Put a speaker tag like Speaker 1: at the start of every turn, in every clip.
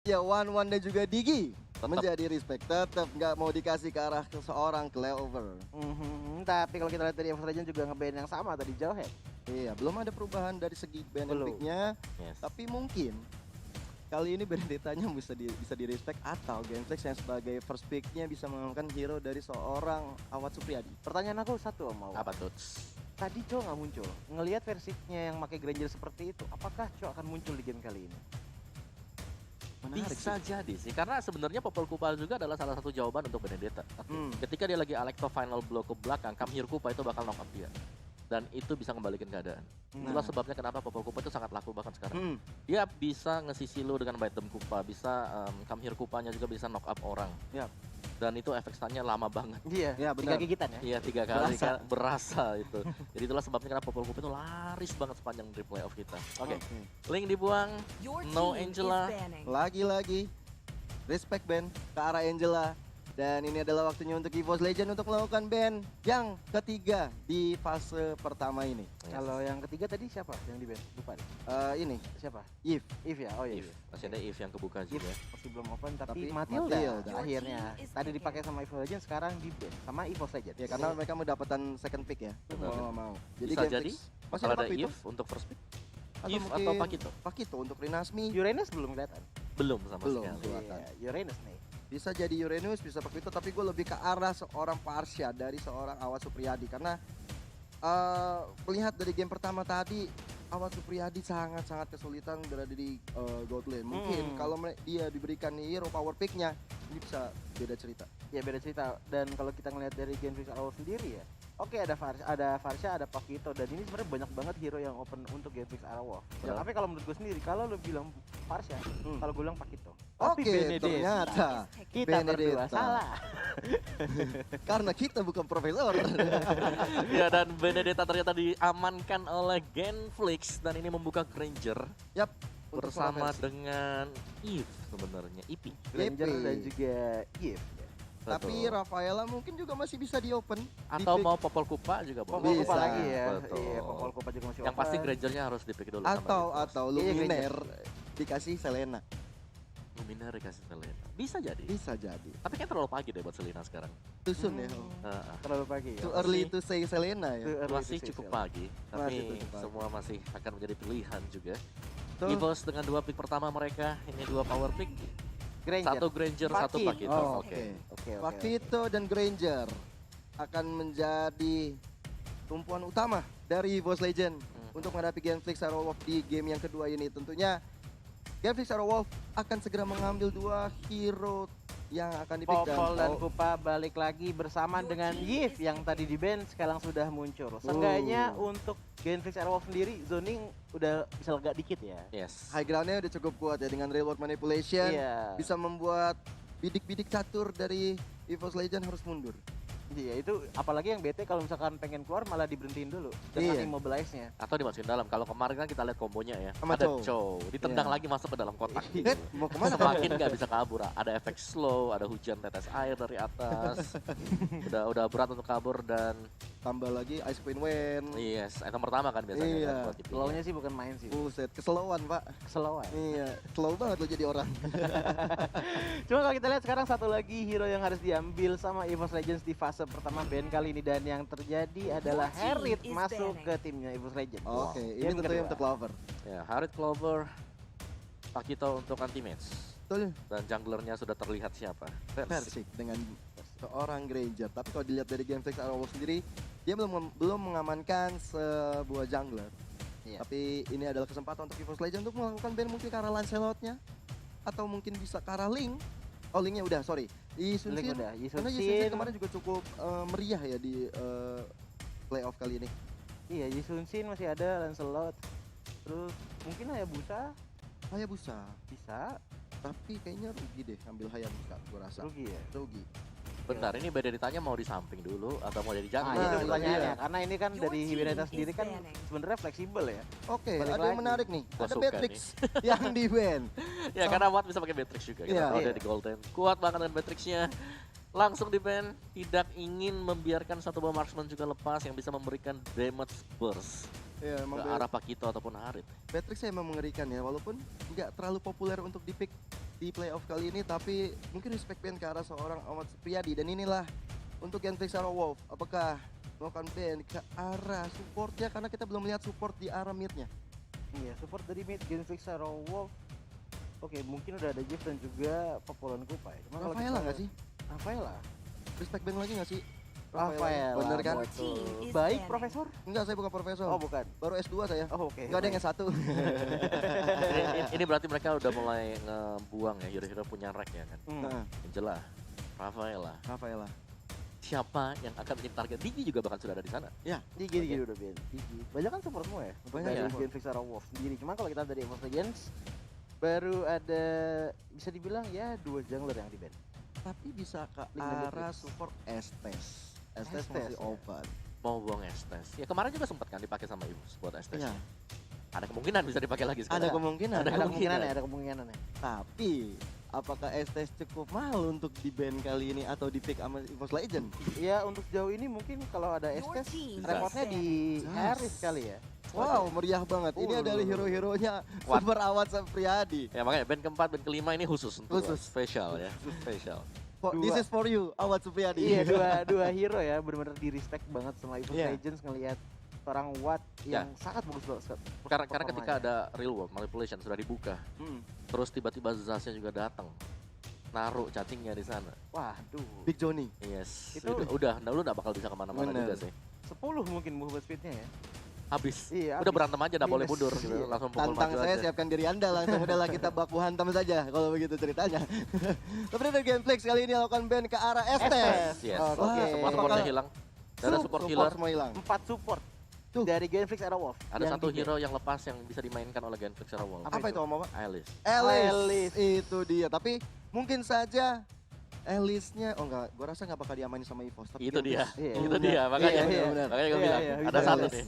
Speaker 1: Ya, Wan dan juga Digi
Speaker 2: Tetap.
Speaker 1: menjadi respect, tetap nggak mau dikasih ke arah ke seorang Clover.
Speaker 3: Tapi kalau kita lihat dari EVOS Legends juga nge-ban yang sama tadi Jawhead.
Speaker 1: Iya, belum ada perubahan dari segi ban and
Speaker 3: Belum.
Speaker 1: pick-nya,
Speaker 2: Yes.
Speaker 1: tapi mungkin kali ini Benedetta-nya bisa di respect atau Gameflex yang sebagai first pick-nya bisa mengamankan hero dari seorang Awad Supriyadi.
Speaker 3: Pertanyaan aku satu Om Awad.
Speaker 2: Apa tuh?
Speaker 3: Tadi Cho nggak muncul. Ngelihat versinya yang pakai Granger seperti itu, apakah Cho akan muncul di game kali ini?
Speaker 1: Menarik
Speaker 2: Bisa
Speaker 1: sih.
Speaker 2: jadi sih, karena sebenarnya Popol Kupal juga adalah salah satu jawaban untuk Benedetta. Ketika dia lagi Alekto final blow ke belakang, Come Here Kupa itu bakal knock up dia. Dan itu bisa kembalikan keadaan. Itulah sebabnya kenapa Popol Kupa itu sangat laku bahkan sekarang. Dia bisa nge-CC lu dengan Bite Them Kupa, bisa Come Here Kupanya juga bisa knock up orang.
Speaker 3: Yap.
Speaker 2: Dan itu efek stunnya lama banget.
Speaker 3: Iya,
Speaker 1: Ya,
Speaker 3: tiga
Speaker 1: benar.
Speaker 3: gigitan ya.
Speaker 2: Iya 3 kali kan berasa itu. Jadi itulah sebabnya kenapa Popol Kupa itu laris banget sepanjang dari playoff kita. Oke, Link dibuang, No Angela.
Speaker 1: Lagi-lagi respect ban ke arah Angela. Dan ini adalah waktunya untuk EVOS Legend untuk melakukan ban yang ketiga di fase pertama ini.
Speaker 3: Kalau yang ketiga tadi siapa yang di ban? Lupa deh.
Speaker 1: Ini
Speaker 3: Siapa?
Speaker 1: Yves.
Speaker 3: If ya? Oh iya.
Speaker 2: If, masih ada If yang kebuka
Speaker 3: If
Speaker 2: juga.
Speaker 3: masih belum open tapi,
Speaker 1: Tapi
Speaker 3: Matilda,
Speaker 1: Matilda.
Speaker 3: akhirnya tadi dipakai sama EVOS Legends sekarang di ban sama EVOS Legends.
Speaker 1: Ya karena mereka mendapatkan second pick ya.
Speaker 2: Benar.
Speaker 1: Mau.
Speaker 2: Bisa
Speaker 1: Game
Speaker 2: jadi
Speaker 1: fix. Masih
Speaker 2: kalau
Speaker 1: ada
Speaker 2: ada
Speaker 1: Pakito.
Speaker 2: If untuk first pick.
Speaker 1: Atau
Speaker 2: If
Speaker 1: mungkin
Speaker 2: atau Pakito?
Speaker 1: Pakito untuk Rinasmi.
Speaker 3: Uranus belum kelihatan.
Speaker 2: Belum sama
Speaker 1: Belum.
Speaker 2: sekali.
Speaker 1: Kelihatan.
Speaker 3: Iya, Uranus nih.
Speaker 1: Bisa jadi Uranus, bisa Pakito, tapi gue lebih ke arah seorang Parsha dari seorang Awad Supriyadi. Karena melihat dari game pertama tadi, Awad Supriyadi sangat-sangat kesulitan berada di gold lane. Mungkin kalau dia diberikan hero power pick-nya, ini bisa beda cerita.
Speaker 3: Ya beda cerita. Dan kalau kita ngelihat dari Game Fix Awal sendiri ya, oke ada Farsha, ada Pakito, dan ini sebenarnya banyak banget hero yang open untuk Game Fix Arrow. Ya,
Speaker 2: Benar.
Speaker 3: tapi kalau menurut gue sendiri, kalau lu bilang Farsha, kalau gue bilang Pakito. Tapi
Speaker 1: Oke,
Speaker 3: Benedetta,
Speaker 1: ternyata
Speaker 3: kita berdua
Speaker 1: Benedetta.
Speaker 3: salah.
Speaker 1: Karena kita bukan profesor.
Speaker 2: Ya dan Benedetta ternyata diamankan oleh Genflix dan ini membuka Granger
Speaker 1: Yap. untuk
Speaker 2: bersama
Speaker 1: versi.
Speaker 2: dengan Eve sebenarnya Ipi.
Speaker 3: Granger
Speaker 1: YP.
Speaker 3: dan juga Gift. Ya.
Speaker 1: Tapi Rafaela mungkin juga masih bisa di open.
Speaker 2: atau
Speaker 1: Di pick.
Speaker 2: mau Popol Kupa juga boleh.
Speaker 3: Popol Kupa
Speaker 1: Bisa.
Speaker 3: lagi ya.
Speaker 2: Betul.
Speaker 3: Iya, Popol Kupa juga masih
Speaker 2: Yang pasti
Speaker 3: open.
Speaker 2: Grangernya harus dipick dulu sama
Speaker 1: atau
Speaker 2: Eve.
Speaker 3: Iya,
Speaker 1: Luminer dikasih Selena.
Speaker 2: Luminar dikasih Selena. Bisa jadi.
Speaker 1: Bisa jadi.
Speaker 2: Tapi kan terlalu pagi deh buat Selena sekarang.
Speaker 1: Too soon ya.
Speaker 3: Terlalu pagi ya.
Speaker 1: Too
Speaker 2: Masih-
Speaker 1: early to say Selena ya.
Speaker 3: Too early
Speaker 2: Masih
Speaker 3: to say
Speaker 2: cukup
Speaker 3: so.
Speaker 2: pagi, tapi
Speaker 1: Masih cukup pagi.
Speaker 2: semua masih akan menjadi pilihan juga.
Speaker 1: Tuh.
Speaker 2: EVOS dengan 2 pick pertama mereka, ini 2 power pick.
Speaker 3: Granger.
Speaker 2: Satu Granger, satu
Speaker 3: Pakito.
Speaker 2: Pakito.
Speaker 1: Oh,
Speaker 2: Oke.
Speaker 3: Oke, oke.
Speaker 1: Pakito dan Granger akan menjadi tumpuan utama dari EVOS Legend untuk menghadapi Genflix Arrow Wolf di game yang kedua ini. Tentunya Genflix Arrow Wolf akan segera mengambil 2 hero yang akan dipick
Speaker 3: Popol dan Kupa balik lagi bersama dengan Yif yang tadi di ban sekarang sudah muncul. Seenggaknya untuk Genflix Airwolf sendiri zoning udah bisa lega dikit ya.
Speaker 2: Yes.
Speaker 1: high ground-nya udah cukup kuat ya dengan real world manipulation.
Speaker 3: Iya.
Speaker 1: Bisa membuat bidik-bidik catur dari EVOS Legend harus mundur.
Speaker 3: Iya itu apalagi yang bete kalau misalkan pengen keluar malah diberhentiin dulu dengan
Speaker 1: Iya.
Speaker 3: immobilize-nya.
Speaker 2: Atau dimasukin dalam. Kalau kemarin kan kita lihat kombonya ya.
Speaker 1: Sama
Speaker 2: Ada
Speaker 1: Chow.
Speaker 2: Chow. Ditendang
Speaker 1: Iya.
Speaker 2: lagi masuk ke dalam kotak.
Speaker 1: Eh, mau kemana
Speaker 2: Semakin nggak bisa kabur. Ada efek slow, ada hujan tetes air dari atas. udah berat untuk kabur dan
Speaker 1: Tambah lagi Ice Queen Wen.
Speaker 2: yes, item pertama kan biasanya
Speaker 1: Iya.
Speaker 2: kan buat TP-nya.
Speaker 3: Slow-nya sih bukan main sih.
Speaker 1: Buset, keselauan pak.
Speaker 3: Keselauan.
Speaker 1: Iya, slow banget lo jadi orang.
Speaker 3: Cuma kalau kita lihat sekarang satu lagi hero yang harus diambil sama EVOS Legends di fase pertama ban kali ini, dan yang terjadi adalah Harriet masuk ke timnya EVOS Legends.
Speaker 1: Oke, ini
Speaker 3: Game
Speaker 1: tentunya
Speaker 3: kedua.
Speaker 1: untuk Clover.
Speaker 2: Ya, Harit Clover, Pakito untuk anti-match.
Speaker 1: Betul.
Speaker 2: Dan junglernya sudah terlihat siapa?
Speaker 1: Persik dengan seorang Granger. Tapi kalau dilihat dari Genflix Arrow sendiri, dia belum mengamankan sebuah jungler.
Speaker 3: Iya.
Speaker 1: Tapi ini adalah kesempatan untuk EVOS Legend untuk melakukan ban mungkin ke arah Lancelot-nya. Atau mungkin bisa ke arah Link. Oh, Link-nya udah, sorry. Yi Sun
Speaker 3: Link
Speaker 1: Shin.
Speaker 3: udah, Yi Sun
Speaker 1: Karena Yi Sun
Speaker 3: Shin.
Speaker 1: Shin kemarin juga cukup meriah ya di playoff kali ini.
Speaker 3: Iya, Yisun Shin masih ada, Lancelot. Terus mungkin Hayabusa
Speaker 1: Hayabusa.
Speaker 3: bisa,
Speaker 1: Tapi kayaknya rugi deh ambil Hayabusa, gue rasa.
Speaker 3: rugi ya.
Speaker 1: Rugi.
Speaker 2: Bentar, ini beda ditanya mau di samping dulu atau mau jadi
Speaker 3: Nah,
Speaker 2: jungler?
Speaker 3: itu
Speaker 1: iya.
Speaker 3: pertanyaannya. Karena ini kan
Speaker 4: Your
Speaker 3: dari
Speaker 4: team
Speaker 3: Hibernata
Speaker 4: is
Speaker 3: sendiri kan
Speaker 4: banning.
Speaker 3: sebenarnya fleksibel ya.
Speaker 1: Oke,
Speaker 3: Balik
Speaker 1: ada yang
Speaker 3: lagi.
Speaker 1: menarik nih.
Speaker 2: Gua
Speaker 1: Ada
Speaker 2: suka
Speaker 1: Beatrix yang di ban.
Speaker 2: Ya karena Watt bisa pakai Matrix juga. Kita
Speaker 1: Iya.
Speaker 2: tahu
Speaker 3: Iya.
Speaker 2: dia di Golden. Kuat banget dengan Matrixnya. Langsung di ban. Tidak ingin membiarkan satu buah marksman juga lepas yang bisa memberikan damage burst
Speaker 1: Ya,
Speaker 2: ke
Speaker 1: emang
Speaker 2: arah Pakito ataupun Harit.
Speaker 1: Beatrix emang mengerikan ya, walaupun nggak terlalu populer untuk di-pick di playoff kali ini, tapi mungkin respect band ke arah seorang Ahmad Supriyadi. Dan inilah untuk Genflix Arrow Wolf, apakah melakukan band ke arah supportnya, karena kita belum lihat support di arah midnya.
Speaker 3: Iya, support dari mid Genflix Arrow Wolf. Oke, mungkin udah ada Jeff dan juga Popolan Kupai. Cuma kalau
Speaker 1: Rafaela
Speaker 3: kita-
Speaker 1: nggak sih?
Speaker 3: Rafaela.
Speaker 1: Respect band lagi nggak sih?
Speaker 3: Rafaela.
Speaker 1: Bener kan?
Speaker 3: betul.
Speaker 4: Team is
Speaker 3: Baik,
Speaker 4: standing.
Speaker 3: Profesor?
Speaker 1: Enggak, saya bukan profesor.
Speaker 3: Oh, bukan.
Speaker 1: Baru S2 saya.
Speaker 3: Oh, oke.
Speaker 1: Enggak ada yang S1.
Speaker 2: Ini berarti mereka udah mulai ngebuang ya hero-hero punya rank ya kan.
Speaker 1: Nah,
Speaker 2: Jelas. Rafaela.
Speaker 1: Rafaela.
Speaker 2: Siapa yang akan menjadi target Digi juga bahkan sudah ada di sana.
Speaker 3: Digi udah Ben. Digi. Banyak kan support semua ya.
Speaker 1: Banyak
Speaker 3: dari
Speaker 1: ya.
Speaker 3: Genflix Arrow Wolf sendiri. Cuma kalau kita dari Evolve Legends baru ada bisa dibilang ya 2 jungler yang di ban.
Speaker 1: Tapi bisa ke
Speaker 3: Link dan
Speaker 1: arah
Speaker 3: Netflix.
Speaker 1: support Estes. Estes
Speaker 3: Estes,
Speaker 1: masih
Speaker 3: ya.
Speaker 1: open.
Speaker 2: Mau buang Estes. Ya kemarin juga sempat kan dipakai sama Imus buat Estes.
Speaker 1: Iya.
Speaker 2: Ada kemungkinan bisa dipakai lagi
Speaker 1: Ada
Speaker 2: sekarang.
Speaker 1: kemungkinan.
Speaker 2: Ada kemungkinan.
Speaker 3: Ada kemungkinan ya.
Speaker 1: Tapi apakah Estes cukup mahal untuk di ban kali ini atau di pick sama EVOS Legend?
Speaker 3: Ya untuk sejauh ini mungkin kalau ada
Speaker 4: Your
Speaker 3: Estes
Speaker 4: team is
Speaker 3: reportnya di
Speaker 1: standing.
Speaker 3: Harris kali ya.
Speaker 1: Wow, meriah banget. Ini adalah hero-heronya Super Awad Supriyadi.
Speaker 2: Ya makanya band keempat, band kelima ini khusus untuk
Speaker 1: Khusus.
Speaker 2: spesial ya. Spesial.
Speaker 1: This is for you, Awad Supriyadi.
Speaker 3: Iya dua hero ya benar-benar di respect banget sama Evolve
Speaker 1: Iya.
Speaker 3: Legends ngelihat seorang Watt yang sangat bagus banget.
Speaker 2: Karena ketika
Speaker 3: Performanya.
Speaker 2: ada real world manipulation sudah dibuka,
Speaker 1: Hmm,
Speaker 2: terus tiba-tiba Zasnya juga datang. Naruh chattingnya di sana.
Speaker 3: Waduh.
Speaker 1: Big Johnny.
Speaker 2: Yes.
Speaker 3: Itu-
Speaker 2: udah lu nggak bakal bisa kemana-mana
Speaker 1: Bener.
Speaker 2: juga sih.
Speaker 3: 10 mungkin movement speednya ya.
Speaker 2: Habis.
Speaker 3: Iya.
Speaker 2: Udah
Speaker 3: habis.
Speaker 2: berantem aja, nggak boleh
Speaker 3: Minus.
Speaker 2: mundur gitu.
Speaker 3: Iya.
Speaker 2: Langsung pukul
Speaker 1: Tantang
Speaker 2: maju
Speaker 1: saya,
Speaker 2: aja.
Speaker 1: siapkan diri Anda langsung. Udahlah kita baku hantam saja kalau begitu ceritanya. Tapi dari Gameflix kali ini lakukan ban ke arah Estes.
Speaker 2: Yes.
Speaker 3: Oke.
Speaker 2: Wah, semua supportnya
Speaker 1: Apakah-
Speaker 2: hilang. Dan ada support killer.
Speaker 1: semua hilang.
Speaker 3: 4 support
Speaker 1: Tuh.
Speaker 3: dari Genflix Arrow Wolf.
Speaker 2: Ada
Speaker 3: yang
Speaker 2: satu
Speaker 3: di ban.
Speaker 2: hero yang lepas yang bisa dimainkan oleh Genflix Arrow Wolf.
Speaker 3: Apa
Speaker 1: Apa itu Om?
Speaker 2: Alice.
Speaker 1: Alice. Itu dia. Tapi mungkin saja Alice-nya, oh enggak, gua rasa nggak bakal diamanin sama EVOS. Tapi
Speaker 2: Itu dia.
Speaker 3: Iya.
Speaker 2: Itu dia. Makanya
Speaker 1: Iya, iya, benar.
Speaker 2: makanya gue
Speaker 3: Iya,
Speaker 2: bilang
Speaker 3: iya,
Speaker 2: ada
Speaker 3: bisa
Speaker 2: satu
Speaker 1: Alice.
Speaker 2: nih.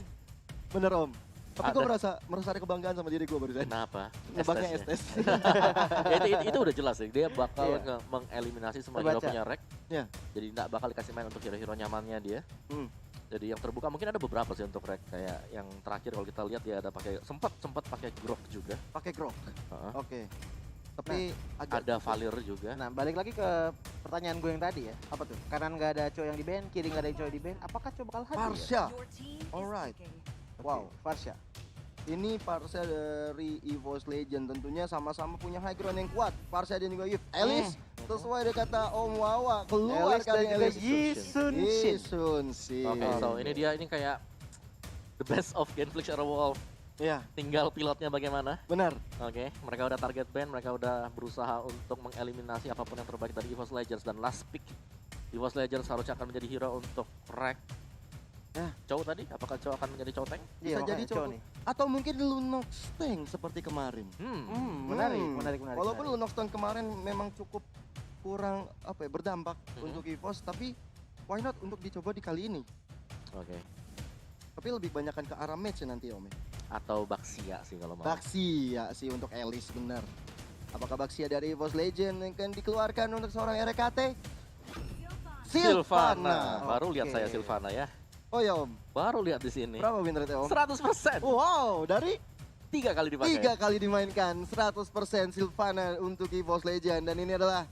Speaker 1: Bener Om. Tapi gue
Speaker 2: Ada.
Speaker 1: merasa ada kebanggaan sama diri gue barusan.
Speaker 2: Kenapa?
Speaker 1: Nebaknya
Speaker 2: Estes-nya.
Speaker 1: Estes.
Speaker 2: Ya, itu udah jelas sih. Dia bakal
Speaker 3: Iya.
Speaker 2: mengeliminasi semua hero
Speaker 3: Terbaca.
Speaker 2: punya rek.
Speaker 1: Iya.
Speaker 2: Jadi nggak bakal dikasih main untuk hero-hero nyamannya dia.
Speaker 1: Hmm.
Speaker 2: Jadi yang terbuka mungkin ada beberapa sih untuk rek, kayak yang terakhir kalau kita lihat dia ada pakai sempat pakai Grok juga.
Speaker 1: Pakai grok.
Speaker 2: Heeh.
Speaker 1: Oke. Tapi agak
Speaker 2: Ada Valir juga.
Speaker 3: Nah, balik lagi ke pertanyaan gue yang tadi ya.
Speaker 1: apa tuh?
Speaker 3: Kanan nggak ada cowok yang di ban, kiri nggak ada cowok di ban. Apakah cowok bakal hadir? Ya?
Speaker 1: Parsha.
Speaker 4: Your team is
Speaker 1: Alright.
Speaker 4: picking.
Speaker 1: Wow.
Speaker 3: Farsha.
Speaker 1: Ini Parsha dari EVOS Legend, tentunya sama-sama punya high ground yang kuat. Parsha dan juga Yves. Alice, sesuai dengan kata Om Wawa, keluar
Speaker 3: Alice dan
Speaker 1: kali
Speaker 3: juga
Speaker 1: Alice.
Speaker 3: Yisun Shin.
Speaker 1: Yisun Shin.
Speaker 2: Oke, so ini dia, ini kayak the best of Genflix Arrow Wolf.
Speaker 1: Iya,
Speaker 2: Tinggal pilotnya bagaimana.
Speaker 1: benar.
Speaker 2: Oke, mereka udah target ban, mereka udah berusaha untuk mengeliminasi apapun yang terbaik dari EVOS Legends dan last pick. EVOS Legends harusnya akan menjadi hero untuk Rek.
Speaker 1: Ya.
Speaker 2: Cowok tadi, apakah cowok akan menjadi cowok tank?
Speaker 1: Bisa
Speaker 3: Iya,
Speaker 1: jadi
Speaker 3: makanya
Speaker 1: cowok.
Speaker 3: nih.
Speaker 1: Atau mungkin Lunox Tank seperti kemarin.
Speaker 3: Menarik,
Speaker 1: Hmm.
Speaker 3: menarik.
Speaker 1: Walaupun
Speaker 3: menarik.
Speaker 1: Lunox Tank kemarin memang cukup kurang apa ya, berdampak untuk EVOS, tapi why not untuk dicoba di kali ini?
Speaker 2: Oke.
Speaker 1: Tapi lebih banyakkan ke arah match ya nanti Om.
Speaker 2: Atau Baxia sih kalau mau.
Speaker 1: Baxia sih untuk Alice, benar. Apakah Baxia dari EVOS Legend yang akan dikeluarkan untuk seorang RKT?
Speaker 2: Silvana. Baru lihat
Speaker 3: Oke.
Speaker 2: saya Silvana ya.
Speaker 1: Oh ya Om,
Speaker 2: Baru lihat di sini.
Speaker 1: berapa win rate Om?
Speaker 2: 100%.
Speaker 1: Wow, dari
Speaker 2: 3 kali dipakai.
Speaker 1: 3 kali dimainkan, 100% Silvana untuk EVOS Legend. Dan ini adalah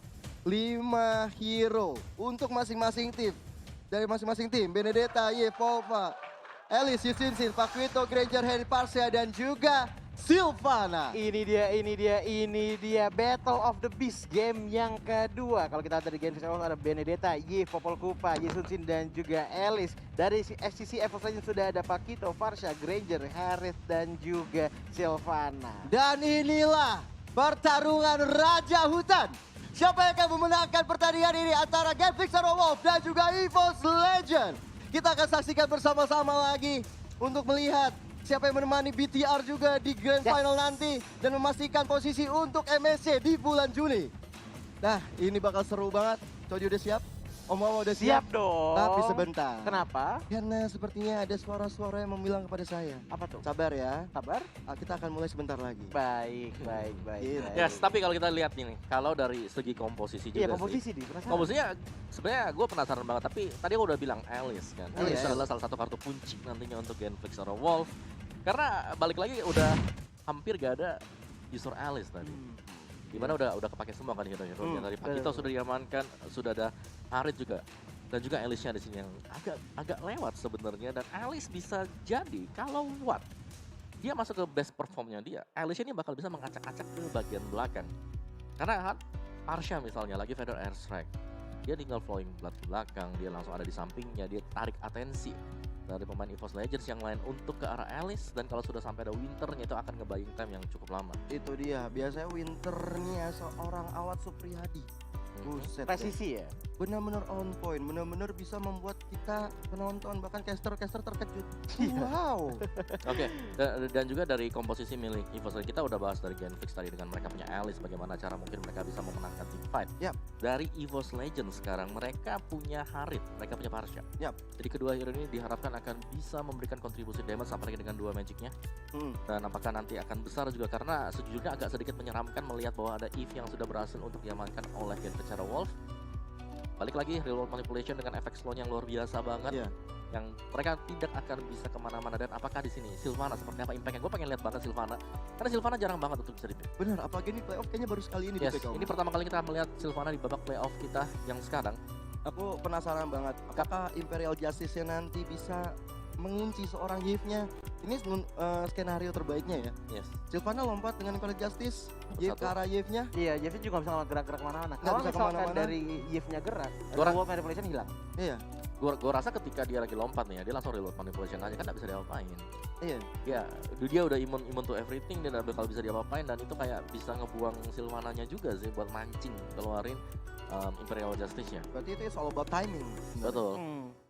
Speaker 1: 5 hero untuk masing-masing tim. Dari masing-masing tim, Benedetta, Yevova, Alice, Yusinsin, Paquito, Granger, Harry Parsha, dan juga Silvana.
Speaker 3: Ini dia Battle of the Beast game yang kedua. Kalau kita dari Genflix Arrow ada Benedetta, Popol Kupa, Yisun Shin dan juga Alice. Dari SCC EVOS Legends sudah ada Paquito, Farsha, Granger, Harith dan juga Silvana.
Speaker 1: Dan inilah pertarungan Raja Hutan. Siapa yang akan memenangkan pertandingan ini antara Genflix Arrow Wolf dan juga EVOS Legend? Kita akan saksikan bersama-sama lagi untuk melihat siapa yang menemani BTR juga di Grand
Speaker 3: Yes.
Speaker 1: Final nanti dan memastikan posisi untuk MSC di bulan Juni. Nah, ini bakal seru banget. Cody udah siap? Om Wawa udah siap?
Speaker 3: Siap dong.
Speaker 1: Tapi sebentar.
Speaker 3: Kenapa?
Speaker 1: Karena sepertinya ada suara-suara yang membilang kepada saya.
Speaker 3: Apa tuh?
Speaker 1: Sabar ya,
Speaker 3: Kabar?
Speaker 1: kita akan mulai sebentar lagi.
Speaker 3: Baik, baik, baik.
Speaker 1: Gitu.
Speaker 3: baik.
Speaker 2: Yes, tapi kalau kita lihat nih, kalau dari segi komposisi juga
Speaker 3: Iya,
Speaker 2: sih.
Speaker 3: komposisi di penasaran.
Speaker 2: Komposisinya sebenarnya gue penasaran banget, tapi tadi aku udah bilang Alice kan. Alice
Speaker 1: Yes.
Speaker 2: adalah salah satu kartu kunci nantinya untuk Genflix Arrow Wolf. Karena balik lagi udah hampir gak ada user Alice tadi. Dimana udah kepake semua kan hero-hero-nya. Tadi Pagito sudah diamankan, sudah ada Harit juga. Dan juga Alice-nya di sini yang agak lewat sebenarnya, dan Alice bisa jadi kalau what dia masuk ke best performnya dia, Alice ini bakal bisa mengacak-acak ke bagian belakang. Karena Arsha misalnya lagi feather airstrike, dia tinggal flowing blood ke belakang, dia langsung ada di sampingnya, dia tarik atensi dari pemain EVOS Legends yang lain untuk ke arah Alice, dan kalau sudah sampai ada Winternya itu akan nge-buying time yang cukup lama.
Speaker 1: Itu dia, biasanya Winternya seorang Awat Supriyadi. Buset deh.
Speaker 3: Presisi ya.
Speaker 1: Benar-benar on point, benar-benar bisa membuat kita penonton bahkan caster terkejut.
Speaker 3: Iya.
Speaker 1: Wow.
Speaker 2: Oke, dan juga dari komposisi milik EVOS Legends, kita udah bahas dari Genflix tadi dengan mereka punya Alice, bagaimana cara mungkin mereka bisa memenangkan team fight.
Speaker 1: Yap.
Speaker 2: Dari EVOS Legends sekarang mereka punya Harit, mereka punya Parsha.
Speaker 1: Yap.
Speaker 2: Jadi kedua hero ini diharapkan akan bisa memberikan kontribusi damage apalagi dengan dua magicnya. Dan apakah nanti akan besar juga, karena sejujurnya agak sedikit menyeramkan melihat bahwa ada Eve yang sudah berhasil untuk diamankan oleh Genflix secara Wolf. Balik lagi real world manipulation dengan efek slow yang luar biasa banget.
Speaker 1: Iya.
Speaker 2: Yang mereka tidak akan bisa kemana-mana. Dan apakah di sini Sylvana seperti apa impactnya? Gue pengen lihat banget Sylvana, karena Sylvana jarang banget untuk bisa di-pick.
Speaker 1: Benar, apalagi ini playoff kayaknya baru sekali ini
Speaker 2: Yes,
Speaker 1: di PK.
Speaker 2: ini pertama kali kita melihat Sylvana di babak playoff kita yang sekarang.
Speaker 1: Aku penasaran banget, apakah Imperial Justice-nya nanti bisa mengunci seorang Yves-nya. Ini skenario terbaiknya ya.
Speaker 2: Yes.
Speaker 1: Sylvana lompat dengan Imperial Justice, Yves ke
Speaker 2: Satu.
Speaker 1: arah Yves-nya.
Speaker 3: Iya, Yves juga bisa gerak-gerak kemana-mana.
Speaker 1: Nggak
Speaker 3: Kalau
Speaker 1: bisa
Speaker 3: misalkan
Speaker 1: kemana-mana.
Speaker 3: dari Yves-nya gerak,
Speaker 2: Gua
Speaker 3: World Manipulation hilang.
Speaker 1: Iya,
Speaker 2: Gue rasa ketika dia lagi lompat nih ya, dia langsung real world manipulation aja, kan gak bisa diapa-apain.
Speaker 1: iya.
Speaker 2: Ya, dia udah imun to everything, dia gak bakal bisa diapa-apain, dan itu kayak bisa ngebuang Sylvananya juga sih buat mancing keluarin Imperial Justice-nya.
Speaker 1: Berarti itu all about timing. sebenarnya.
Speaker 2: Betul.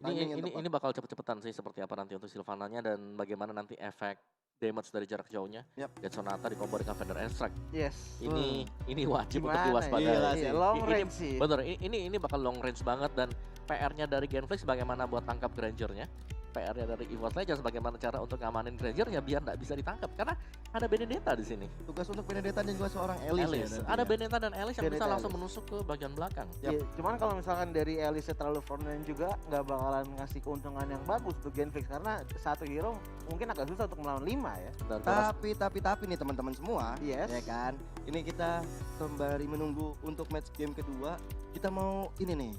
Speaker 1: Timing yang tepat.
Speaker 2: Ini bakal cepet-cepetan sih seperti apa nanti untuk Sylvananya dan bagaimana nanti efek damage dari jarak jauhnya.
Speaker 1: Yap.
Speaker 2: Dead Sonata dikombo dengan Feather Airstrike.
Speaker 3: Yes.
Speaker 2: Ini wajib untuk
Speaker 3: Gimana
Speaker 2: diwaspadai.
Speaker 1: Gila
Speaker 3: ya?
Speaker 1: sih.
Speaker 3: Long
Speaker 2: Ini-
Speaker 3: range sih.
Speaker 2: Bener, ini bakal long range banget, dan PR-nya dari Genflix bagaimana buat tangkap Granger-nya. PR-nya dari EVOS Legends bagaimana cara untuk ngamanin Granger-nya biar nggak bisa ditangkap, karena ada Benedetta di sini.
Speaker 1: Tugas untuk Benedetta dan juga seorang Alice.
Speaker 2: Alice.
Speaker 1: Ya,
Speaker 2: Ada Benedetta dan Alice yang bisa
Speaker 1: Benedetta,
Speaker 2: langsung
Speaker 1: Alice.
Speaker 2: menusuk ke bagian belakang.
Speaker 3: Iya, cuman kalau misalkan dari Alice terlalu frontline juga nggak bakalan ngasih keuntungan yang bagus untuk Genflix, karena satu hero mungkin agak susah untuk melawan 5 ya.
Speaker 2: Dan gua rasa-
Speaker 1: Tapi nih teman-teman semua,
Speaker 3: Yes.
Speaker 1: ya kan? Ini kita sembari menunggu untuk match game kedua, kita mau ini nih.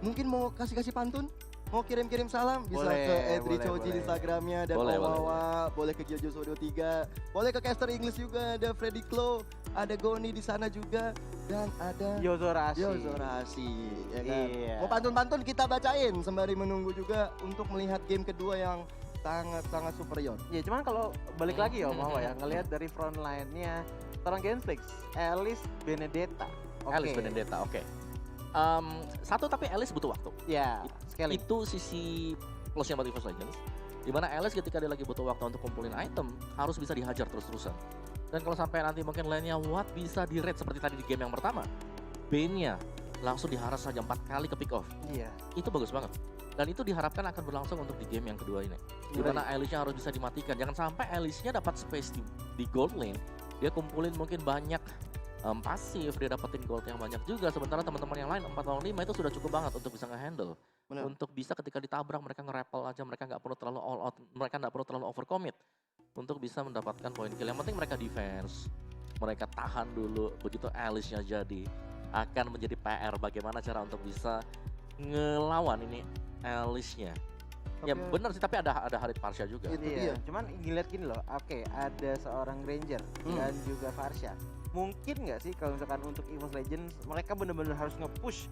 Speaker 1: Mungkin mau kasih pantun, mau kirim salam bisa
Speaker 3: Boleh,
Speaker 1: ke
Speaker 3: boleh,
Speaker 1: @richoji di
Speaker 3: boleh.
Speaker 1: Instagramnya dan
Speaker 2: Boleh,
Speaker 1: Owawa, boleh ke Jojo 23, boleh ke caster English juga, ada Freddy Klo, ada Goni di sana juga, dan ada
Speaker 3: Yozorasi.
Speaker 1: Yozorasi, ya kan?
Speaker 3: Iya.
Speaker 1: Mau pantun-pantun kita bacain sembari menunggu juga untuk melihat game kedua yang sangat superior.
Speaker 3: Ya cuman kalau balik lagi ya mau ya ngelihat dari front line-nya seorang Genflix, Alice Benedetta. Oke.
Speaker 2: Alice Benedetta, oke. Satu, tapi Alice butuh waktu.
Speaker 3: Ya, sekali.
Speaker 2: Itu sisi plusnya buat EVOS Legends. Dimana Alice ketika dia lagi butuh waktu untuk kumpulin item, harus bisa dihajar terus-terusan. Dan kalau sampai nanti mungkin lainnya Watt bisa di raid seperti tadi di game yang pertama, Bane-nya langsung diharas saja 4 kali ke pick off.
Speaker 3: Iya.
Speaker 2: Itu bagus banget. Dan itu diharapkan akan berlangsung untuk di game yang kedua ini. Dimana Alice-nya harus bisa dimatikan. Jangan sampai Alice-nya dapat space di gold lane, dia kumpulin mungkin banyak pasif, dia dapetin gold yang banyak juga. Sementara teman-teman yang lain 4 lawan 5 itu sudah cukup banget untuk bisa nge-handle.
Speaker 1: Benar.
Speaker 2: Untuk bisa ketika ditabrak mereka nge-rappel aja, mereka nggak perlu terlalu all out, mereka nggak perlu terlalu overcommit untuk bisa mendapatkan poin kill. Yang penting mereka defense, mereka tahan dulu. Begitu Alice-nya jadi, akan menjadi PR bagaimana cara untuk bisa ngelawan ini Alice-nya. Ya
Speaker 1: Tapi-
Speaker 2: benar sih, tapi ada Harit Parsha juga.
Speaker 1: Itu
Speaker 3: Iya,
Speaker 1: dia.
Speaker 3: cuman ngeliat gini loh, oke ada seorang Granger dan juga Farsha. Mungkin nggak sih kalau misalkan untuk EVOS Legends mereka benar-benar harus nge-push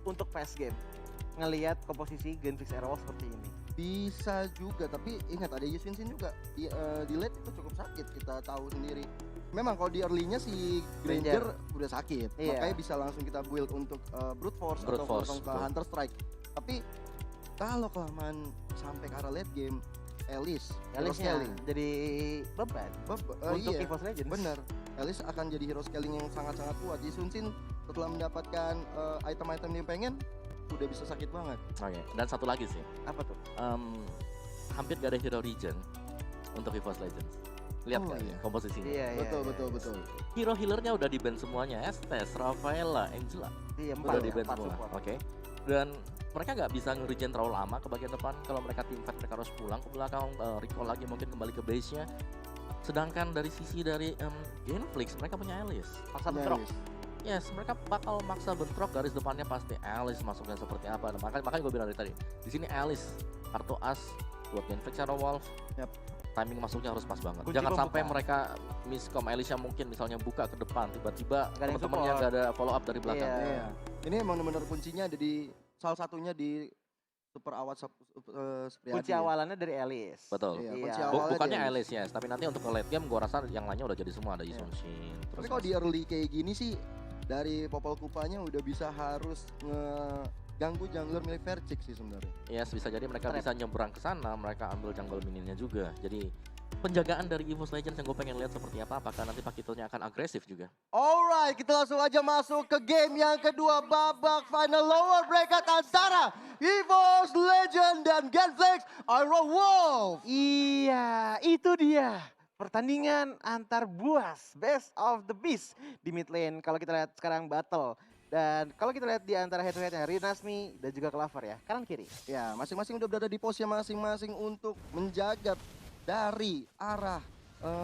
Speaker 3: untuk fast game, ngelihat komposisi Genflix Airwolf seperti ini.
Speaker 1: Bisa juga, tapi ingat ada Yusinsin juga di late itu cukup sakit, kita tahu sendiri. Memang kalau di early-nya si Granger udah sakit,
Speaker 3: Iya.
Speaker 1: makanya bisa langsung kita build untuk brute force
Speaker 2: Brute
Speaker 1: atau
Speaker 2: force,
Speaker 1: langsung ke
Speaker 2: betul.
Speaker 1: Hunter Strike. Tapi kalau kelamaan sampai ke arah late game, Alice hero
Speaker 3: Alice-nya
Speaker 1: scaling.
Speaker 3: jadi beban untuk
Speaker 1: Iya,
Speaker 3: EVOS Legends.
Speaker 1: bener. Alice akan jadi hero scaling yang sangat-sangat kuat. Yusinsin setelah mendapatkan item-item yang pengen, udah bisa sakit banget.
Speaker 2: Oke, dan satu lagi sih,
Speaker 3: Apa tuh?
Speaker 2: hampir gak ada hero regen untuk EVOS Legends. Lihat
Speaker 1: Oh,
Speaker 2: kan
Speaker 1: iya.
Speaker 2: komposisinya.
Speaker 3: Iya,
Speaker 1: Betul.
Speaker 2: Hero healernya udah di-ban semuanya, Estes, Rafaela, Angela.
Speaker 3: Iya,
Speaker 2: Udah
Speaker 3: empat,
Speaker 2: di-ban
Speaker 3: empat
Speaker 2: semua.
Speaker 3: support.
Speaker 2: Oke. Dan mereka nggak bisa nge-regen terlalu lama ke bagian depan. Kalau mereka team fight mereka harus pulang ke belakang, recall lagi mungkin kembali ke base-nya. Sedangkan dari sisi dari Genflix, mereka punya Alice.
Speaker 3: Paksa
Speaker 1: Ya,
Speaker 3: bentrok.
Speaker 1: Yes.
Speaker 2: Yes, mereka bakal maksa bentrok, garis depannya pasti Alice masuknya seperti apa. Nah, makanya gue bilang dari tadi, di sini Alice kartu as buat Genflix Shadow Wolf.
Speaker 1: Yap.
Speaker 2: Timing masuknya harus pas banget.
Speaker 3: Kunci
Speaker 2: Jangan
Speaker 3: pembuka.
Speaker 2: sampai mereka miscom Alice yang mungkin misalnya buka ke depan, tiba-tiba
Speaker 3: Nggak ada yang
Speaker 2: teman-temannya
Speaker 3: support.
Speaker 2: gak ada follow up dari belakang.
Speaker 3: Iya.
Speaker 1: Iya. Ini emang benar-benar kuncinya ada di salah satunya di Super Awat Supriyadi.
Speaker 3: Kunci awalannya dari Alice.
Speaker 2: Betul.
Speaker 1: Iya,
Speaker 3: Iya.
Speaker 1: kunci
Speaker 3: Bu-
Speaker 1: awalnya
Speaker 2: Bukannya
Speaker 1: dia.
Speaker 2: Alice, yes, tapi nanti untuk ke late game gue rasa yang lainnya udah jadi semua, ada Yisun Shin.
Speaker 1: Tapi kalau di early kayak gini sih dari Popol Kupanya udah bisa harus ngeganggu jungler milik Vercik sih sebenarnya.
Speaker 2: Yes, bisa jadi mereka
Speaker 3: Trap.
Speaker 2: bisa nyebrang ke sana, mereka ambil jungle minionnya juga. Jadi penjagaan dari EVOS Legends yang gue pengen lihat seperti apa, apakah nanti Pakitonya akan agresif juga.
Speaker 1: Alright, kita langsung aja masuk ke game yang kedua, babak final lower bracket antara EVOS Legend dan Genflix Iron Wolf.
Speaker 3: Iya, itu dia. Pertandingan antar buas, best of the beast di mid lane. Kalau kita lihat sekarang battle. Dan kalau kita lihat di antara head to headnya Rinasmi dan juga Clover ya, kanan kiri.
Speaker 1: Ya, masing-masing udah berada di posnya masing-masing untuk menjaga dari arah